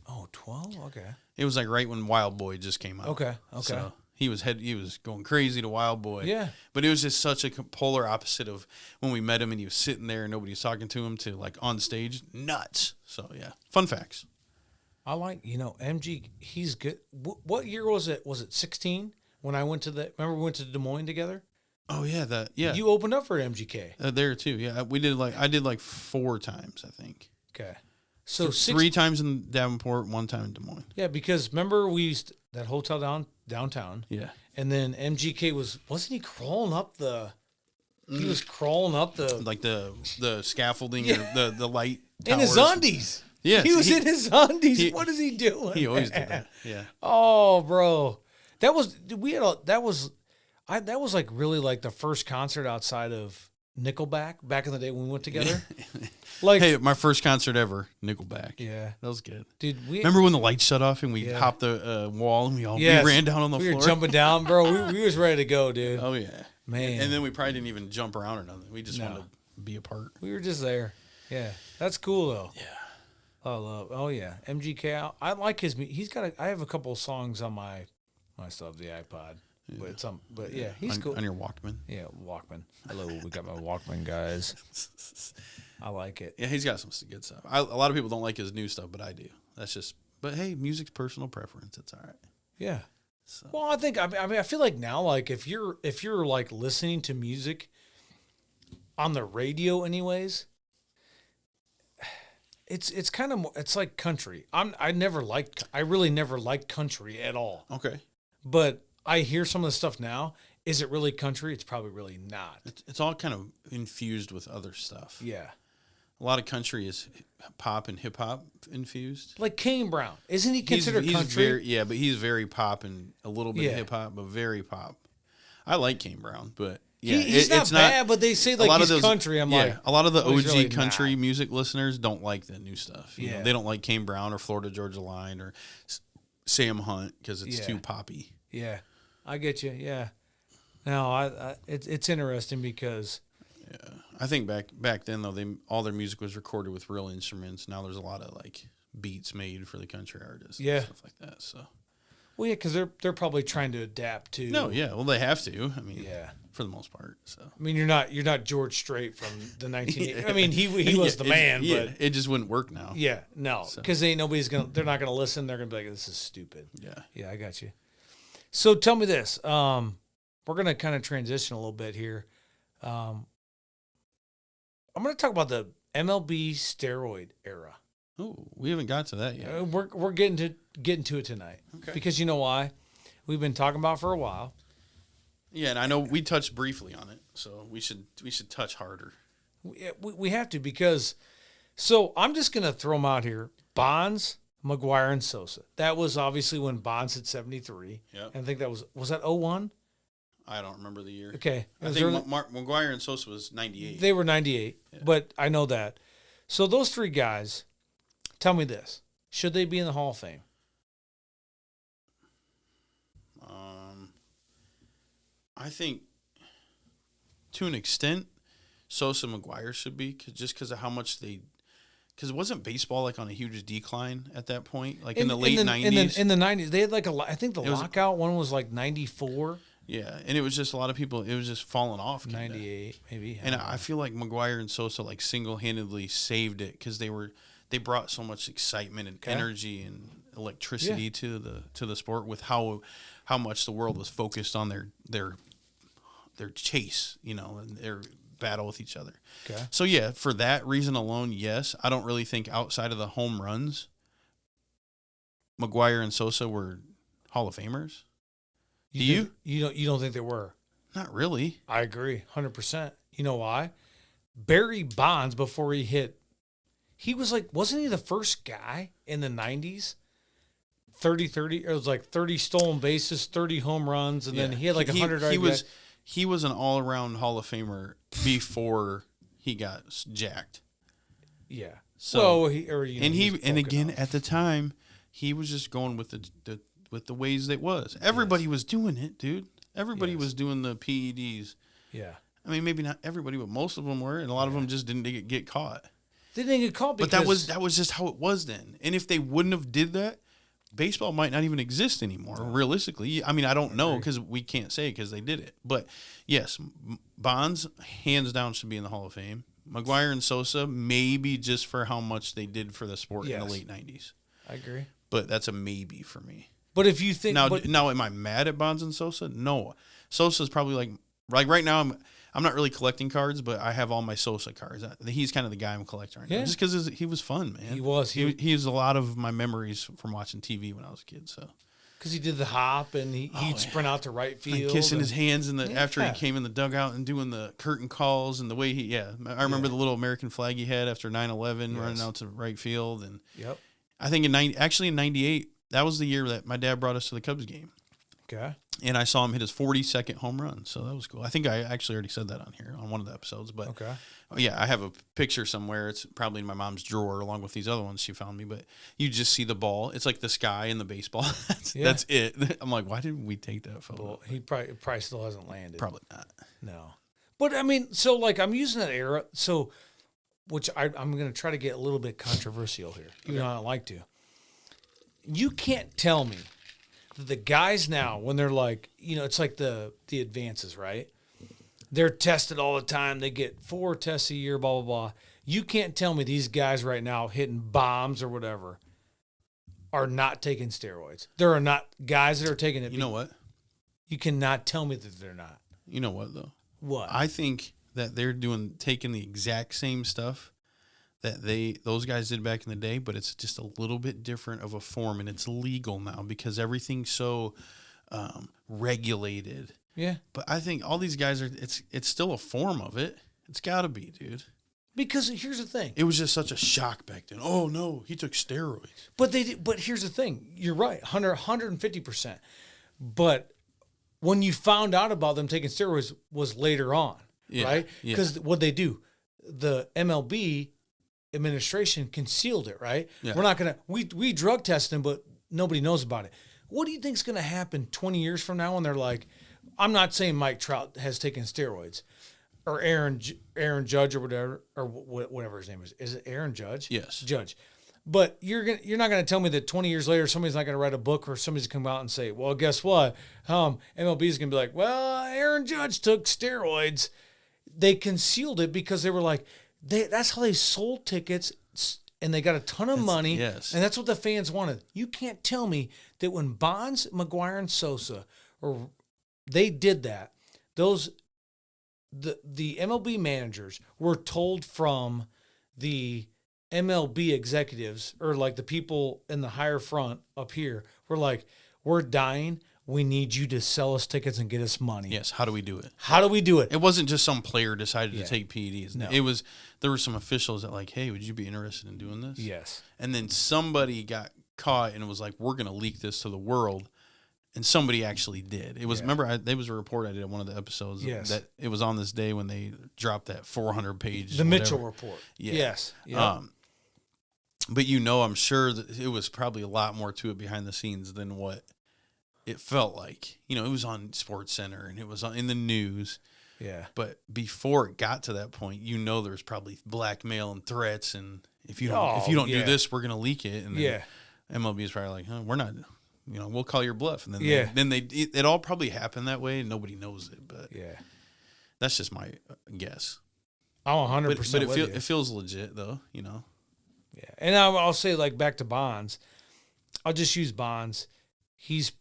Oh, 12? Okay. It was like right when Wild Boy just came out. Okay. So he was going crazy to Wild Boy. Yeah. But it was just such a polar opposite of when we met him and he was sitting there and nobody was talking to him to like on stage. Nuts. So yeah. Fun facts. I like, MG, he's good. What year was it? Was it 16 when I went to remember we went to Des Moines together? Oh yeah, yeah. You opened up for MGK. There too. Yeah, I did like 4 times, I think. Okay. So 3 times in Davenport, 1 time in Des Moines. Yeah, because remember we used that hotel downtown. Yeah. And then MGK wasn't he crawling up the he was crawling up the like the scaffolding Yeah. or the light in his towers. undies. Yeah. He was in his undies. What is he doing? He always did that. Yeah. Oh, bro. That was like really like the first concert outside of Nickelback back in the day when we went together. Like, hey, my first concert ever, Nickelback. Yeah. That was good. Dude, remember when the lights shut off and we Yeah. hopped the wall and we Yes. ran down on the floor? We were jumping down, bro. We was ready to go, dude. Oh yeah. Man. And then we probably didn't even jump around or nothing. We just wanted to be a part. We were just there. Yeah. That's cool though. Yeah. Oh yeah. MGK. I like his I have a couple of songs on I still have the iPod. Yeah. But yeah, he's cool. On your Walkman. Yeah, Walkman. Hello, we got my Walkman, guys. I like it. Yeah, he's got some good stuff. A lot of people don't like his new stuff, but I do. But hey, music's personal preference. It's all right. Yeah. So. Well, I feel like now, like if you're like listening to music on the radio, anyways, it's kind of it's like country. I really never liked country at all. Okay. But I hear some of the stuff now. Is it really country? It's probably really not. It's all kind of infused with other stuff. Yeah. A lot of country is pop and hip hop infused. Like Kane Brown. Isn't he considered country? But he's very pop and a little bit Yeah. hip hop, but very pop. I like Kane Brown, but yeah, he's not bad, but they say like he's country. I'm like, a lot of the well, he's OG really country not. music listeners don't like the new stuff. You know, Yeah. they don't like Kane Brown or Florida Georgia Line or Sam Hunt because it's Yeah. too poppy. Yeah, I get you. Yeah. No, it's interesting because Yeah, I think back then though, all their music was recorded with real instruments. Now there's a lot of like beats made for the country artists, Yeah. and stuff like that. So, well, yeah, because they're probably trying to adapt to. no, yeah, well they have to. I mean, Yeah. for the most part. So, I mean, you're not George Strait from the 1980s. I mean, he was the man, but it just wouldn't work now. yeah, no, because they're not gonna listen. They're gonna be like, this is stupid. Yeah. Yeah, I got you. So tell me this. We're going to kind of transition a little bit here. I'm going to talk about the MLB steroid era. Oh, we haven't got to that yet. We're getting to it tonight. Okay. Because you know why? We've been talking about it for a while. Yeah, and I know we touched briefly on it, so we should touch harder. We have to because so I'm just going to throw them out here. Bonds, McGuire, and Sosa. That was obviously when Bonds hit 73. Yep. And I think that was that 01? I don't remember the year. Okay. I think McGuire and Sosa was 98. They were 98, but I know that. So those 3 guys, tell me this. Should they be in the Hall of Fame? I think to an extent, Sosa and McGuire should be just because of how much because wasn't baseball like on a huge decline at that point, like in the late 90s? In the 90s, they had like I think the lockout one was like 94. Yeah, and it was just a lot of people. It was just falling off. Kinda. 98 maybe. And I feel like McGuire and Sosa like single-handedly saved it because they brought so much excitement and energy and electricity to the sport with how much the world was focused on their chase, and their battle with each other. Okay. So yeah, for that reason alone, yes. I don't really think outside of the home runs, McGuire and Sosa were Hall of Famers. Do you? You don't think they were? Not really. I agree 100%. You know why? Barry Bonds before he was like, wasn't he the first guy in the 90s? 30, it was like 30 stolen bases, 30 home runs, and then he had like 100 He was an all-around Hall of Famer before he got jacked. Yeah. So again at the time, he was just going with the ways it was. Everybody was doing it, dude. Everybody was doing the PEDs. Yeah. I mean, maybe not everybody, but most of them were, and a lot of them just didn't get caught. They didn't get caught because... But that was just how it was then. And if they wouldn't have did that, baseball might not even exist anymore, realistically. I mean, I don't know because we can't say because they did it. But, yes, Bonds, hands down, should be in the Hall of Fame. McGwire and Sosa, maybe just for how much they did for the sport in the late 90s. I agree. But that's a maybe for me. But if you think... Now, am I mad at Bonds and Sosa? No. Sosa's probably like right now, I'm not really collecting cards, but I have all my Sosa cards. He's kind of the guy I'm collecting right now. Just because he was fun, man. He was. He has a lot of my memories from watching TV when I was a kid. So because he did the hop and he'd sprint out to right field. And kissing his hands after he came in the dugout and doing the curtain calls and the way I remember the little American flag he had after 9/11 running out to right field. And I think in 98, that was the year that my dad brought us to the Cubs game. Okay. And I saw him hit his 42nd home run, so that was cool. I think I actually already said that on here on one of the episodes. But I have a picture somewhere. It's probably in my mom's drawer along with these other ones she found me. But you just see the ball. It's like the sky and the baseball. That's it. I'm like, why didn't we take that photo? Well, he probably still hasn't landed. Probably not. No. But, I mean, so, like, I'm using that era, which I'm going to try to get a little bit controversial here, even though I don't like to. You can't tell me the guys now, when they're like, it's like the advances, right? They're tested all the time. They get 4 tests a year, blah, blah, blah. You can't tell me these guys right now hitting bombs or whatever are not taking steroids. There are not guys that are taking it. You know what? You cannot tell me that they're not. You know what, though? What? I think that they're taking the exact same stuff that those guys did back in the day, but it's just a little bit different of a form, and it's legal now because everything's so regulated. Yeah. But I think all these guys it's still a form of it. It's got to be, dude. Because here's the thing. It was just such a shock back then. Oh, no, he took steroids. But here's the thing. You're right, 150%. But when you found out about them taking steroids was later on, right? Because what they do, the MLB administration concealed it, right? Yeah. We're not gonna we drug test them, but nobody knows about it. What do you think's gonna happen 20 years from now when they're like, I'm not saying Mike Trout has taken steroids, or Aaron Judge or whatever, or whatever his name is. Is it Aaron Judge? Yes, Judge. But you're not gonna tell me that 20 years later somebody's not gonna write a book or somebody's gonna come out and say, well, guess what? MLB is gonna be like, well, Aaron Judge took steroids. They concealed it because they were like, that's how they sold tickets, and they got a ton of money, and that's what the fans wanted. You can't tell me that when Bonds, McGwire, and Sosa, they did that, the MLB managers were told from the MLB executives, or like the people in the higher front up here, were like, we're dying. We need you to sell us tickets and get us money. Yes. How do we do it? How do we do it? It wasn't just some player decided to take PEDs. No. There were some officials that like, hey, would you be interested in doing this? Yes. And then somebody got caught and it was like, we're going to leak this to the world. And somebody actually did. It was, remember, there was a report I did at one of the episodes that it was on this day when they dropped that 400-page. The Mitchell report. Yeah. Yes. Yep. But I'm sure that it was probably a lot more to it behind the scenes than what it felt like. It was on Sports Center and it was in the news. Yeah. But before it got to that point, there's probably blackmail and threats, and if you don't do this, we're gonna leak it. And then MLB is probably like, we're not. We'll call your bluff, and then it all probably happened that way, and nobody knows it. But that's just my guess. I'm 100%. But it feels legit though. Yeah, and I'll say, like, back to Bonds. I'll just use Bonds. He's,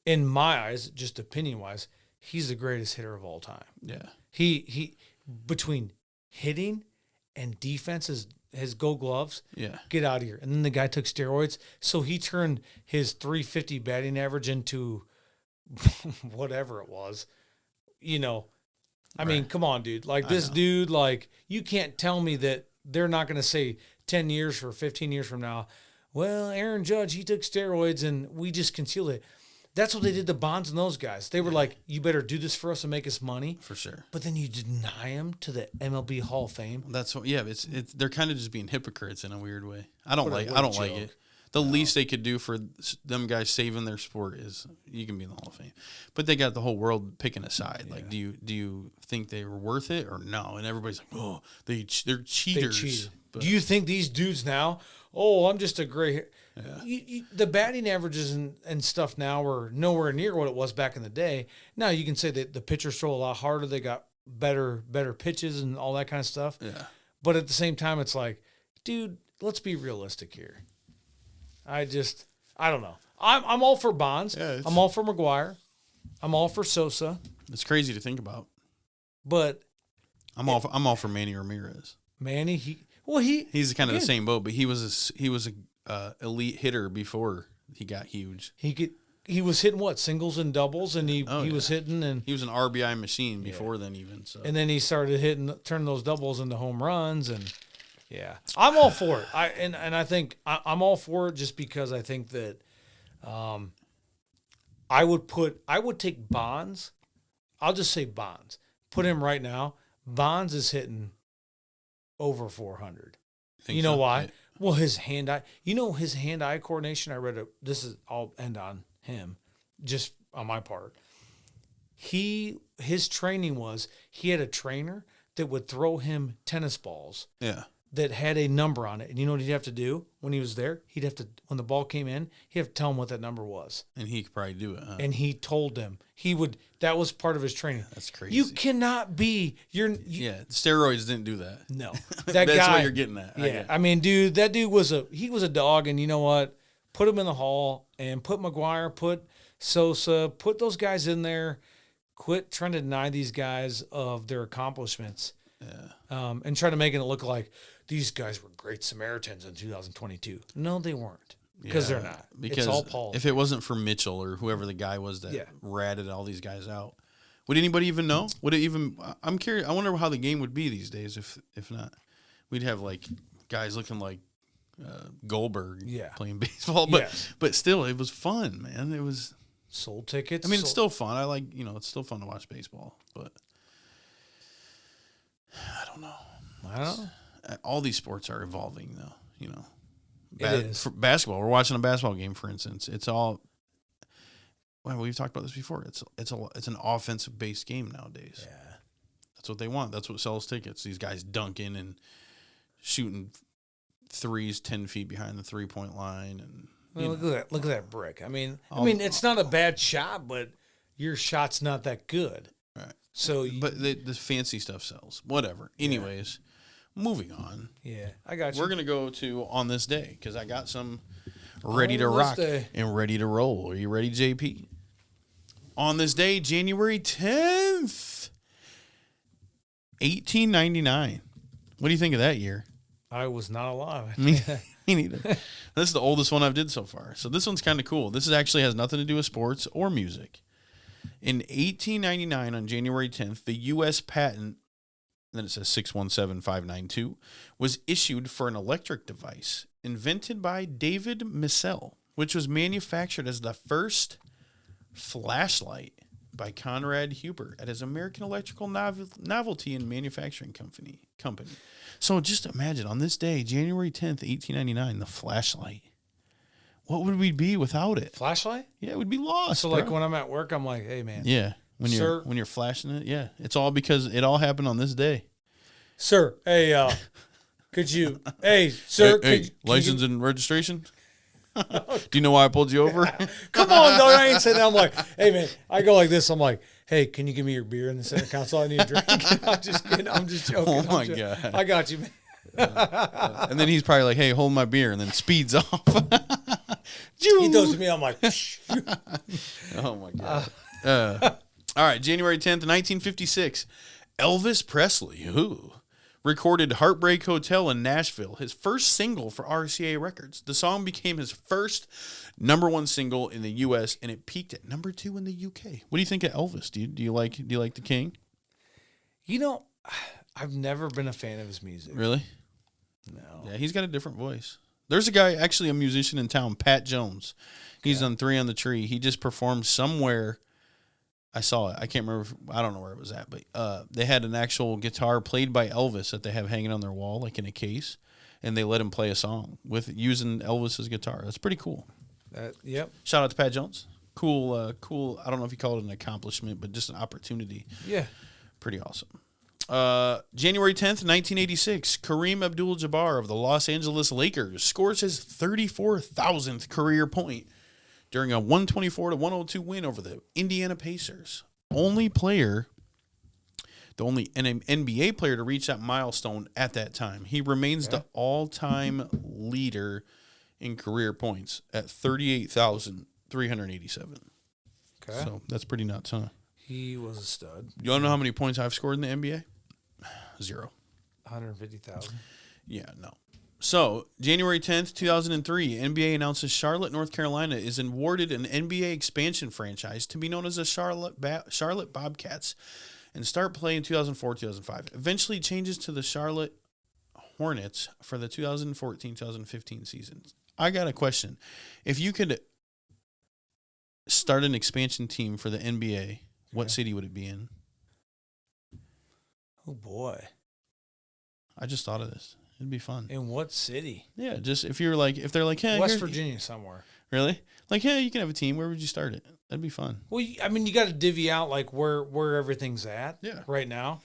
in my eyes, just opinion-wise, he's the greatest hitter of all time. Yeah. He between hitting and defense, his gold gloves, get out of here. And then the guy took steroids, so he turned his 350 batting average into whatever it was. I mean, come on, dude. Like, this dude, like, you can't tell me that they're not going to say 10 years or 15 years from now, well, Aaron Judge, he took steroids and we just concealed it. That's what they did to Bonds and those guys. They were like, you better do this for us and make us money. For sure. But then you deny them to the MLB Hall of Fame. That's what. Yeah, they're kind of just being hypocrites in a weird way. I don't like it. The least they could do for them guys saving their sport is you can be in the Hall of Fame. But they got the whole world picking a side. Yeah. Like, do you think they were worth it or no? And everybody's like, oh, they're cheaters. Do you think these dudes now, oh, I'm just a gray hair. Yeah. The batting averages and stuff now are nowhere near what it was back in the day. Now you can say that the pitchers throw a lot harder. They got better pitches and all that kind of stuff. Yeah. But at the same time, it's like, dude, let's be realistic here. I don't know. I'm all for Bonds. Yeah, I'm all for McGuire. I'm all for Sosa. It's crazy to think about. But I'm all for Manny Ramirez. Manny, he's kind of the same boat, but he was a elite hitter before he got huge. He was hitting what, singles and doubles, and he was hitting, and he was an RBI machine before then even. So. And then he started turning those doubles into home runs, and I'm all for it. I think I'm all for it just because I think that I would take Bonds. I'll just say Bonds. Put him right now. Bonds is hitting over 400. You know why? Yeah. Well, his hand-eye coordination. I'll end on him, just on my part. His training was he had a trainer that would throw him tennis balls. Yeah. That had a number on it. And you know what he'd have to do when he was there? When the ball came in, he'd have to tell him what that number was. And he could probably do it, huh? And he told them. That was part of his training. That's crazy. You cannot be, steroids didn't do that. No. That's what you're getting at. Yeah. I mean, dude, that dude was a dog, and you know what? Put him in the Hall, and put McGuire, put Sosa, put those guys in there. Quit trying to deny these guys of their accomplishments. Yeah. And try to make it look like these guys were great Samaritans in 2022. No, they weren't. Because they're not. Because it's all Paul. If it wasn't for Mitchell or whoever the guy was that ratted all these guys out, would anybody even know? Would it even? I'm curious. I wonder how the game would be these days if not. We'd have like guys looking like Goldberg playing baseball, but still, it was fun, man. It was sold tickets. I mean, it's still fun. I like it's still fun to watch baseball, but I don't know. All these sports are evolving, though. It is. For basketball, we're watching a basketball game, for instance. It's all. Well, we've talked about this before. It's an offensive based game nowadays. Yeah, that's what they want. That's what sells tickets. These guys dunking and shooting threes 10 feet behind the 3-point line, and look at that brick. I mean, it's not a bad shot, but your shot's not that good. Right. So, but the fancy stuff sells. Whatever. Anyways. Moving on. Yeah, I got you. We're going to go to On This Day because I got some ready to rock and ready to roll. Are you ready, JP? On this day, January 10th, 1899. What do you think of that year? I was not alive. Me neither. This is the oldest one I've did so far. So this one's kind of cool. This actually has nothing to do with sports or music. In 1899, on January 10th, the U.S. patent, then it says 617592, was issued for an electric device invented by David Missell, which was manufactured as the first flashlight by Conrad Huber at his American Electrical Novelty and Manufacturing Company. So just imagine, on this day, January 10th, 1899, the flashlight. What would we be without it? Flashlight? Yeah, it would be lost. So, like, when I'm at work, I'm like, hey, man. Yeah. When you're flashing it, yeah. It's all because it all happened on this day. Sir, hey, could you, hey, sir. Hey, license and registration? Do you know why I pulled you over? Come on, dog. I ain't saying that. I'm like, hey, man, I go like this. I'm like, hey, can you give me your beer in the center console? I need a drink. I'm just kidding. I'm just joking. Oh, my God. I got you, man. And then he's probably like, hey, hold my beer, and then speeds off. He does to me. I'm like, oh, my God. All right, January 10th, 1956, Elvis Presley, recorded Heartbreak Hotel in Nashville, his first single for RCA Records. The song became his first #1 single in the U.S., and it peaked at #2 in the U.K. What do you think of Elvis? Do you like the King? I've never been a fan of his music. Really? No. Yeah, he's got a different voice. There's a guy, actually a musician in town, Pat Jones. He's on 3 on the Tree. He just performed somewhere. I saw it. I can't remember. I don't know where it was at, but they had an actual guitar played by Elvis that they have hanging on their wall, like in a case. and they let him play a song with using Elvis's guitar. That's pretty cool. Yep. Shout out to Pat Jones. Cool. I don't know if you call it an accomplishment, but just an opportunity. Yeah. Pretty awesome. January 10th, 1986, Kareem Abdul-Jabbar of the Los Angeles Lakers scores his 34,000th career point during a 124-102 win over the Indiana Pacers. The only NBA player to reach that milestone at that time. He remains the all-time leader in career points at 38,387. Okay. So that's pretty nuts, huh? He was a stud. You want to know how many points I've scored in the NBA? 0. 150,000. Yeah, no. So, January 10th, 2003, NBA announces Charlotte, North Carolina is awarded an NBA expansion franchise to be known as the Charlotte Bobcats and start play in 2004-2005. Eventually changes to the Charlotte Hornets for the 2014-2015 season. I got a question. If you could start an expansion team for the NBA, what city would it be in? Oh, boy. I just thought of this. It'd be fun. In what city? Yeah, just if they're like, hey, West Virginia somewhere. Really? Like, hey, you can have a team. Where would you start it? That'd be fun. Well, I mean, you got to divvy out like where everything's at right now.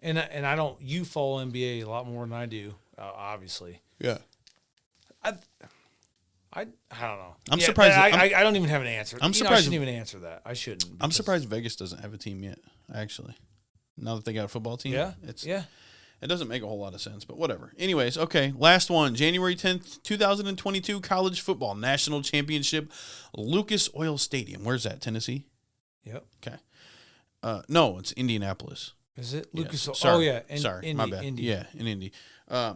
And I don't, you follow NBA a lot more than I do, obviously. Yeah. I don't know. I'm surprised. I don't even have an answer. I'm surprised. I shouldn't even answer that. I shouldn't. I'm surprised Vegas doesn't have a team yet, actually. Now that they got a football team. Yeah. It doesn't make a whole lot of sense, but whatever. Anyways, okay, last one. January 10th, 2022, college football national championship, Lucas Oil Stadium. Where's that, Tennessee? Yep. Okay. No, it's Indianapolis. Is it? Yes. Lucas? Sorry. Oh, yeah. Sorry, my bad. Indy. Yeah, in Indy. I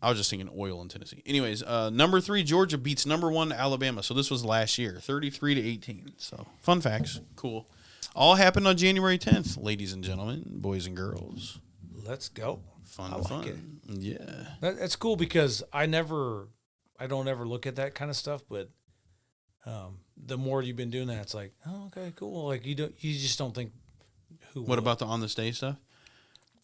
was just thinking oil in Tennessee. Anyways, number 3, Georgia beats number 1, Alabama. So this was last year, 33-18. So fun facts. Cool. All happened on January 10th, ladies and gentlemen, boys and girls. Let's go. Fun. It. Yeah. That's cool because I don't ever look at that kind of stuff, but the more you've been doing that, it's like, oh, okay, cool. Like you just don't think who. What about the on the stage stuff?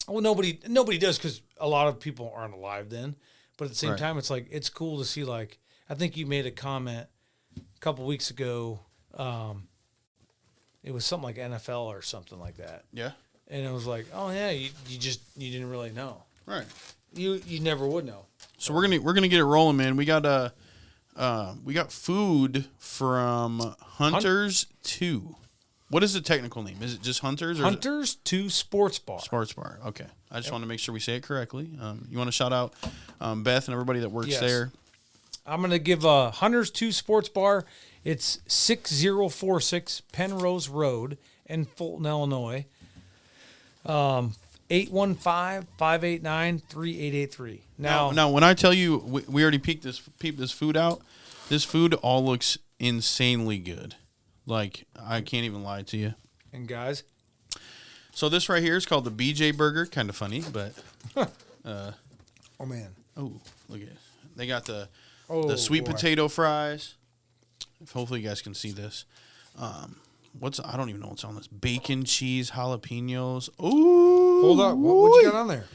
Well, nobody does because a lot of people aren't alive then. But at the same time, it's like it's cool to see. Like I think you made a comment a couple weeks ago. It was something like NFL or something like that. Yeah. And it was like, oh yeah, you didn't really know. Right. You never would know. So we're gonna get it rolling, man. We got food from Hunters 2. What is the technical name? Is it just Hunters? Or Hunters 2 Sports Bar. Sports Bar. Okay. I just want to make sure we say it correctly. You want to shout out Beth and everybody that works there? I'm going to give Hunters 2 Sports Bar. It's 6046 Penrose Road in Fulton, Illinois. 815-589-3883. Now, when I tell you we already peeped this food out, this food all looks insanely good. Like, I can't even lie to you. And guys, so this right here is called the BJ Burger. Kind of funny, but oh man, oh look at it. They got the sweet boy. potato fries. Hopefully you guys can see this. I don't even know what's on this. Bacon, cheese, jalapenos. Ooh. Hold up. What you got on there?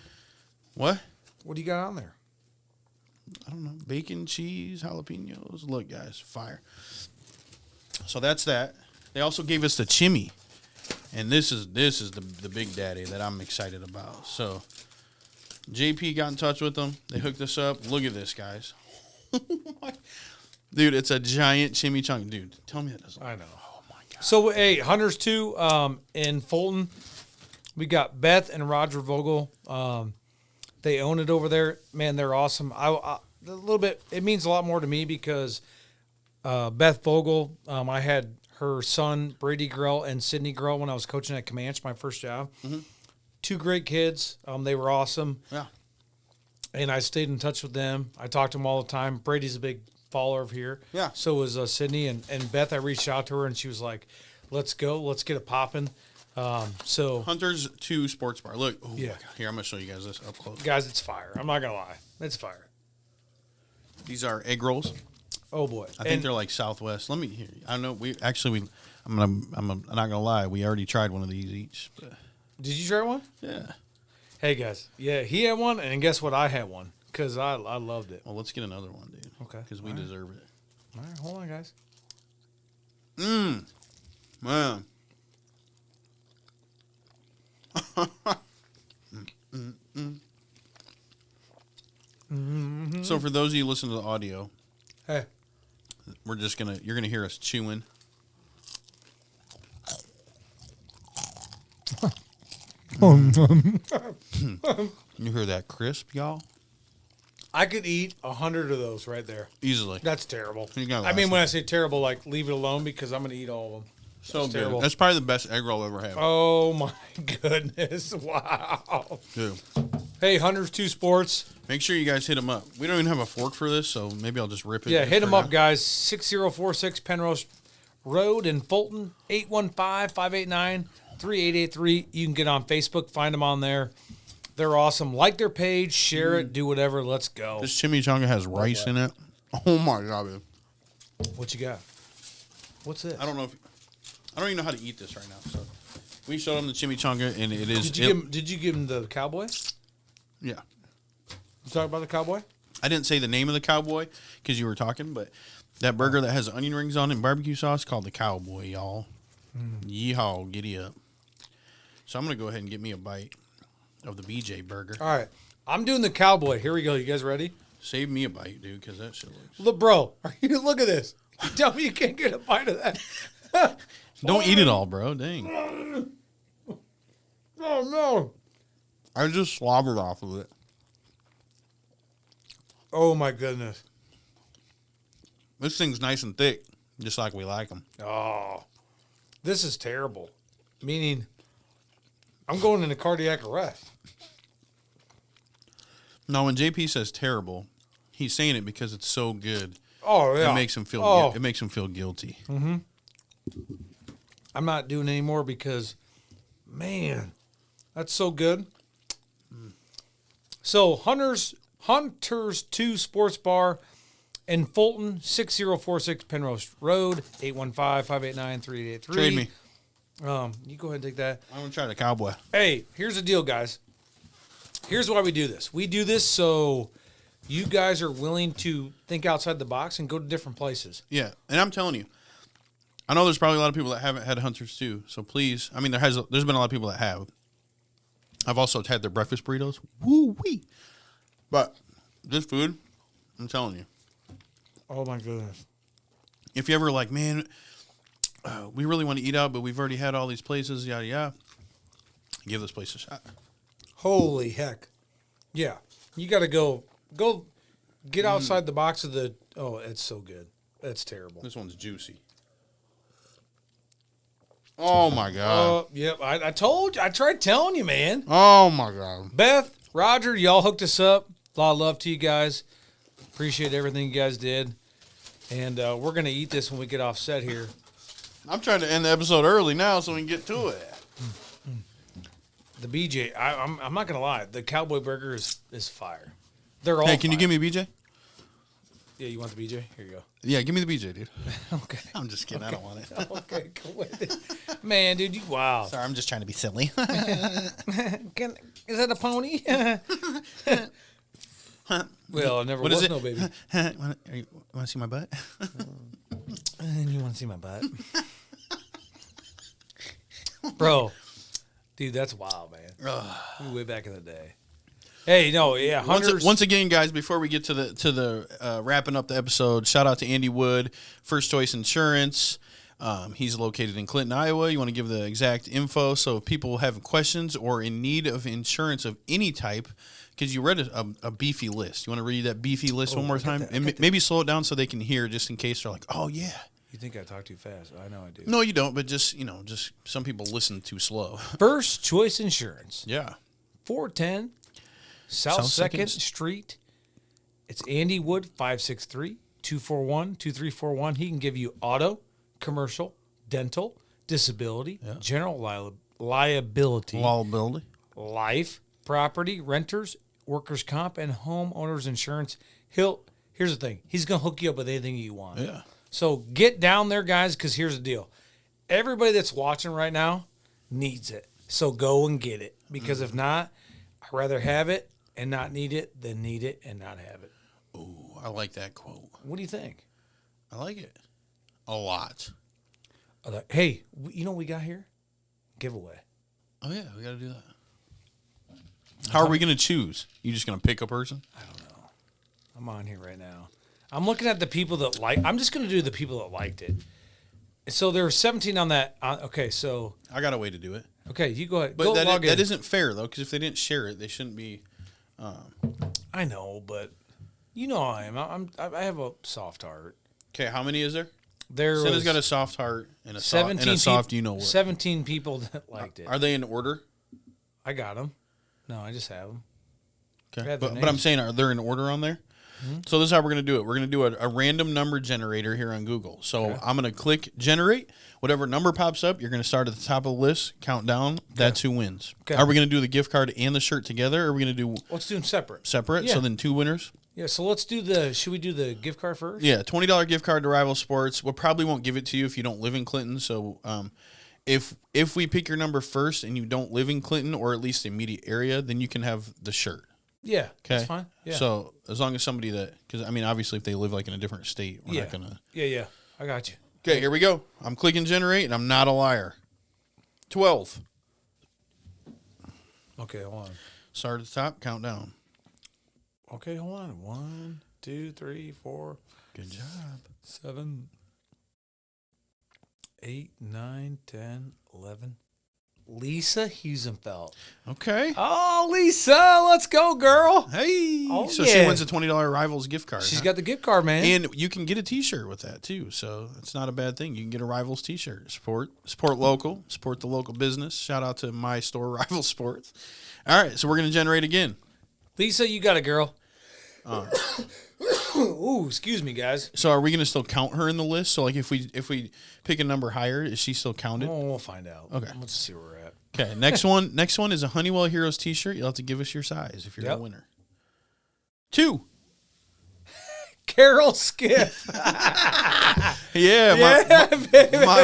What? What do you got on there? I don't know. Bacon, cheese, jalapenos. Look, guys, fire. So that's that. They also gave us the chimney. And this is the big daddy that I'm excited about. So JP got in touch with them. They hooked us up. Look at this, guys. Dude, it's a giant chimichanga. Dude, tell me that doesn't. I know. Oh my god. So hey, Hunters 2 in Fulton. We got Beth and Roger Vogel. They own it over there. Man, they're awesome. A little bit. It means a lot more to me because Beth Vogel. I had her son Brady Grell and Sydney Grell when I was coaching at Comanche, my first job. Mm-hmm. 2 great kids. They were awesome. Yeah. And I stayed in touch with them. I talked to them all the time. Brady's a big follower of here. Yeah. So was Sydney and Beth. I reached out to her and she was like, "Let's go. Let's get it popping." So Hunters 2 Sports Bar. Look. Oh yeah. My God. Here, I'm gonna show you guys this up close. Guys, it's fire. I'm not gonna lie. It's fire. These are egg rolls. Oh boy. I think they're like Southwest. Let me hear. I know I'm not gonna lie. We already tried one of these each. But Did you try one? yeah. Hey guys. Yeah, he had one, and guess what? I had one because I loved it. Well, let's get another one, dude. Okay. Because we deserve it. All right, hold on, guys. Man. So for those of you listening to the audio, Hey. you're gonna hear us chewing. You hear that crisp, y'all? I could eat 100 of those right there. Easily. That's terrible. You got I mean, lots when I say terrible, like leave it alone because I'm going to eat all of them. So That's good. terrible. That's probably the best egg roll I've ever had. Oh my goodness! Wow. Dude. Hey, Hunters 2 Sports. Make sure you guys hit them up. We don't even have a fork for this, so maybe I'll just rip it. Yeah, just hit for them up, now. guys. 6046 Penrose Road in Fulton. 815-589-3883. You can get on Facebook. Find them on there. They're awesome. Like their page. Share it. Do whatever. Let's go. This chimichanga has rice in it. Oh my god, dude. What you got? What's this? I don't even know how to eat this right now. So we showed them the chimichanga, and it is. Did you give him the cowboy? Yeah. You talk about the cowboy? I didn't say the name of the cowboy because you were talking, but that burger that has onion rings on it and barbecue sauce called the cowboy, y'all. Yeehaw, giddy up. So I'm gonna go ahead and get me a bite of the BJ burger. All right. I'm doing the cowboy. Here we go. You guys ready? Save me a bite, dude, because that shit looks. Look, bro. Look at this. You tell me you can't get a bite of that. Don't eat it all, bro. Dang. Oh no. I just slobbered off of it. Oh my goodness. This thing's nice and thick, just like we like them. Oh. This is terrible. Meaning, I'm going into cardiac arrest. No, when JP says terrible, he's saying it because it's so good. Oh yeah. It makes him feel. Oh. It makes him feel guilty. I'm not doing any more because, man, that's so good. So Hunters 2 Sports Bar in Fulton, 6046 Penrose Road, 815-589-3883. Trade me. You go ahead and take that. I'm gonna try the cowboy. Hey, here's the deal, guys. Here's why we do this. We do this so you guys are willing to think outside the box and go to different places. Yeah, and I'm telling you, I know there's probably a lot of people that haven't had Hunters too. So please, I mean, there's been a lot of people that have. I've also had their breakfast burritos. Woo wee. But this food, I'm telling you, Oh my goodness. if you ever like, man, we really want to eat out, but we've already had all these places, yada yada, give this place a shot. Holy heck. Yeah. You got to go get outside the box of the, oh, it's so good. That's terrible. This one's juicy. Oh my god. Yep. I told you. I tried telling you, man. Oh my god. Beth, Roger, y'all hooked us up. A lot of love to you guys. Appreciate everything you guys did. And we're going to eat this when we get off set here. I'm trying to end the episode early now so we can get to it. The BJ, I'm not going to lie. The Cowboy Burger is fire. They're all Hey, can you fire. give me a BJ? Yeah, you want the BJ? Here you go. Yeah, give me the BJ, dude. Okay. I'm just kidding. I don't want it. Okay, go with it. Man, dude, wow. Sorry, I'm just trying to be silly. Is that a pony? Well, I never What was is it? no baby. Want to see my butt? You want to see my butt? Bro, dude, that's wild, man. Way back in the day. Hey, no, yeah, Hunters. Once again, guys, before we get to the wrapping up the episode, shout out to Andy Wood, First Choice Insurance. He's located in Clinton, Iowa. You want to give the exact info so if people have questions or in need of insurance of any type, because you read a beefy list. You want to read that beefy list one more time? And maybe slow it down so they can hear just in case they're like, oh, yeah. You think I talk too fast? I know I do. No, you don't, but just some people listen too slow. First Choice Insurance, Yeah. 410 South 2nd 2nd Street. It's Andy Wood, 563-241-2341. He can give you auto, commercial, dental, disability, general liability, Liability. life, property, renters, workers' comp, and homeowners insurance. Here's the thing. He's going to hook you up with anything you want. Yeah. So get down there, guys, because here's the deal. Everybody that's watching right now needs it. So go and get it. Because if not, I'd rather have it and not need it than need it and not have it. Ooh, I like that quote. What do you think? I like it a lot. Hey, you know what we got here? Giveaway. Oh, yeah, we got to do that. How are we going to choose? You just going to pick a person? I don't know. I'm on here right now. I'm looking at the people that I'm just going to do the people that liked it. So there were 17 on that. Okay, so. I got a way to do it. Okay, you go ahead. But go that isn't fair, though, because if they didn't share it, they shouldn't be. I know, but you know I am. I have a soft heart. Okay, how many is there? There's got a soft heart and a soft, you know what. 17 people that liked it. Are they in order? I got them. No, I just have them. Okay, but I'm saying, are they in order on there? Mm-hmm. So this is how we're going to do it. We're going to do a random number generator here on Google. So I'm going to click generate. Whatever number pops up, you're going to start at the top of the list, count down. Okay. That's who wins. Okay. Are we going to do the gift card and the shirt together, or are we going to do... Let's do them separate. Separate? Yeah. So then 2 winners? Yeah, so let's do should we do the gift card first? Yeah, $20 gift card to Rival Sports. We probably won't give it to you if you don't live in Clinton. So if we pick your number first and you don't live in Clinton or at least the immediate area, then you can have the shirt. Yeah, okay, that's fine. Yeah. So as long as somebody because I mean, obviously, if they live like in a different state, we're not gonna. Yeah, I got you. Okay, here we go. I'm clicking generate, and I'm not a liar. 12. Okay, hold on. Start at the top. Count down. Okay, hold on. 1, 2, 3, 4. Good job. 7, 8, 9, 10, 11. Lisa Husenfeld. Okay. Oh, Lisa, let's go, girl. Hey. Oh, so she wins a $20 Rivals gift card. She's got the gift card, man. And you can get a T-shirt with that, too. So it's not a bad thing. You can get a Rivals T-shirt. Support local. Support the local business. Shout out to my store, Rival Sports. All right, so we're going to generate again. Lisa, you got it, girl. Ooh, excuse me, guys. So are we going to still count her in the list? So like if we pick a number higher, is she still counted? Oh, we'll find out. Okay. Let's see where we're at. Okay, next one is a Honeywell Heroes T-shirt. You'll have to give us your size if you're a winner. 2. Carol Skiff. My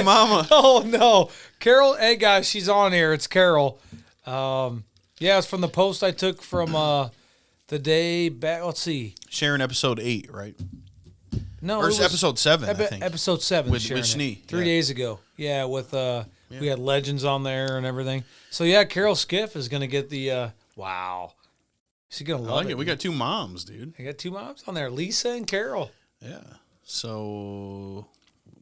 mama. Oh, no. Carol, hey, guys, she's on here. It's Carol. It's from the post I took from the day back. Let's see. Sharing episode 8, right? No, or it was episode 7, I think. Episode 7 with Schnee. 3 days ago. Yeah, with we had legends on there and everything. So yeah, Carol Skiff is gonna get the wow. She's gonna love it. We got 2 moms, dude. I got 2 moms on there, Lisa and Carol. Yeah. So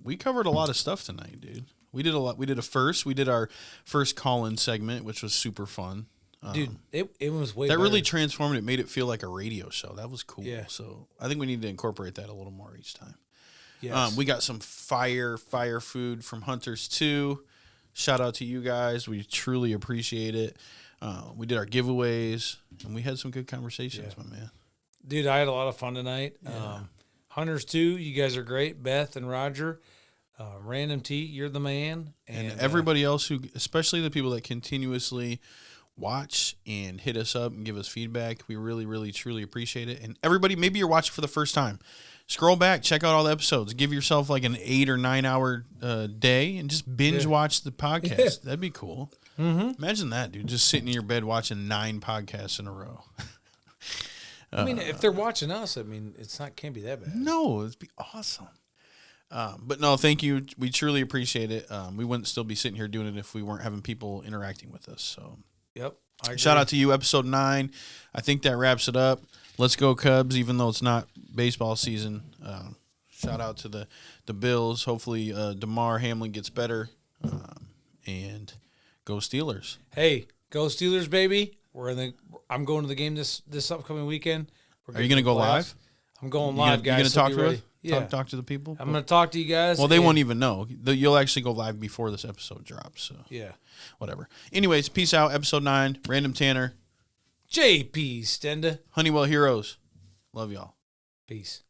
we covered a lot of stuff tonight, dude. We did a lot. We did our first call-in segment, which was super fun. Dude, it was way that better. really transformed it, made it feel like a radio show. That was cool. Yeah. So I think we need to incorporate that a little more each time. Yes. We got some fire food from Hunters 2. Shout out to you guys. We truly appreciate it. We did our giveaways, and we had some good conversations, my man. Dude, I had a lot of fun tonight. Yeah. Hunters 2, you guys are great. Beth and Roger. Random T, you're the man. And everybody else who, especially the people that continuously watch and hit us up and give us feedback. We really, really, truly appreciate it. And everybody, maybe you're watching for the first time. Scroll back, check out all the episodes. Give yourself like an 8 or 9 hour day and just binge watch the podcast. Yeah. That'd be cool. Mm-hmm. Imagine that, dude. Just sitting in your bed watching 9 podcasts in a row. I mean, if they're watching us, I mean, can't be that bad. No, it'd be awesome. But no, thank you. We truly appreciate it. We wouldn't still be sitting here doing it if we weren't having people interacting with us. So, yep. Shout out to you, episode 9. I think that wraps it up. Let's go Cubs, even though it's not baseball season. Shout out to the Bills. Hopefully, DeMar Hamlin gets better. And go Steelers. Hey, go Steelers, baby. I'm going to the game this upcoming weekend. Are you going to go live? I'm going live, guys. You going to talk to us? Yeah. Talk to the people? I'm going to talk to you guys. Well, they won't even know. You'll actually go live before this episode drops. So yeah. Whatever. Anyways, peace out. Episode 9. Random Tanner. JP Stenda. Honeywell Heroes. Love y'all. Peace.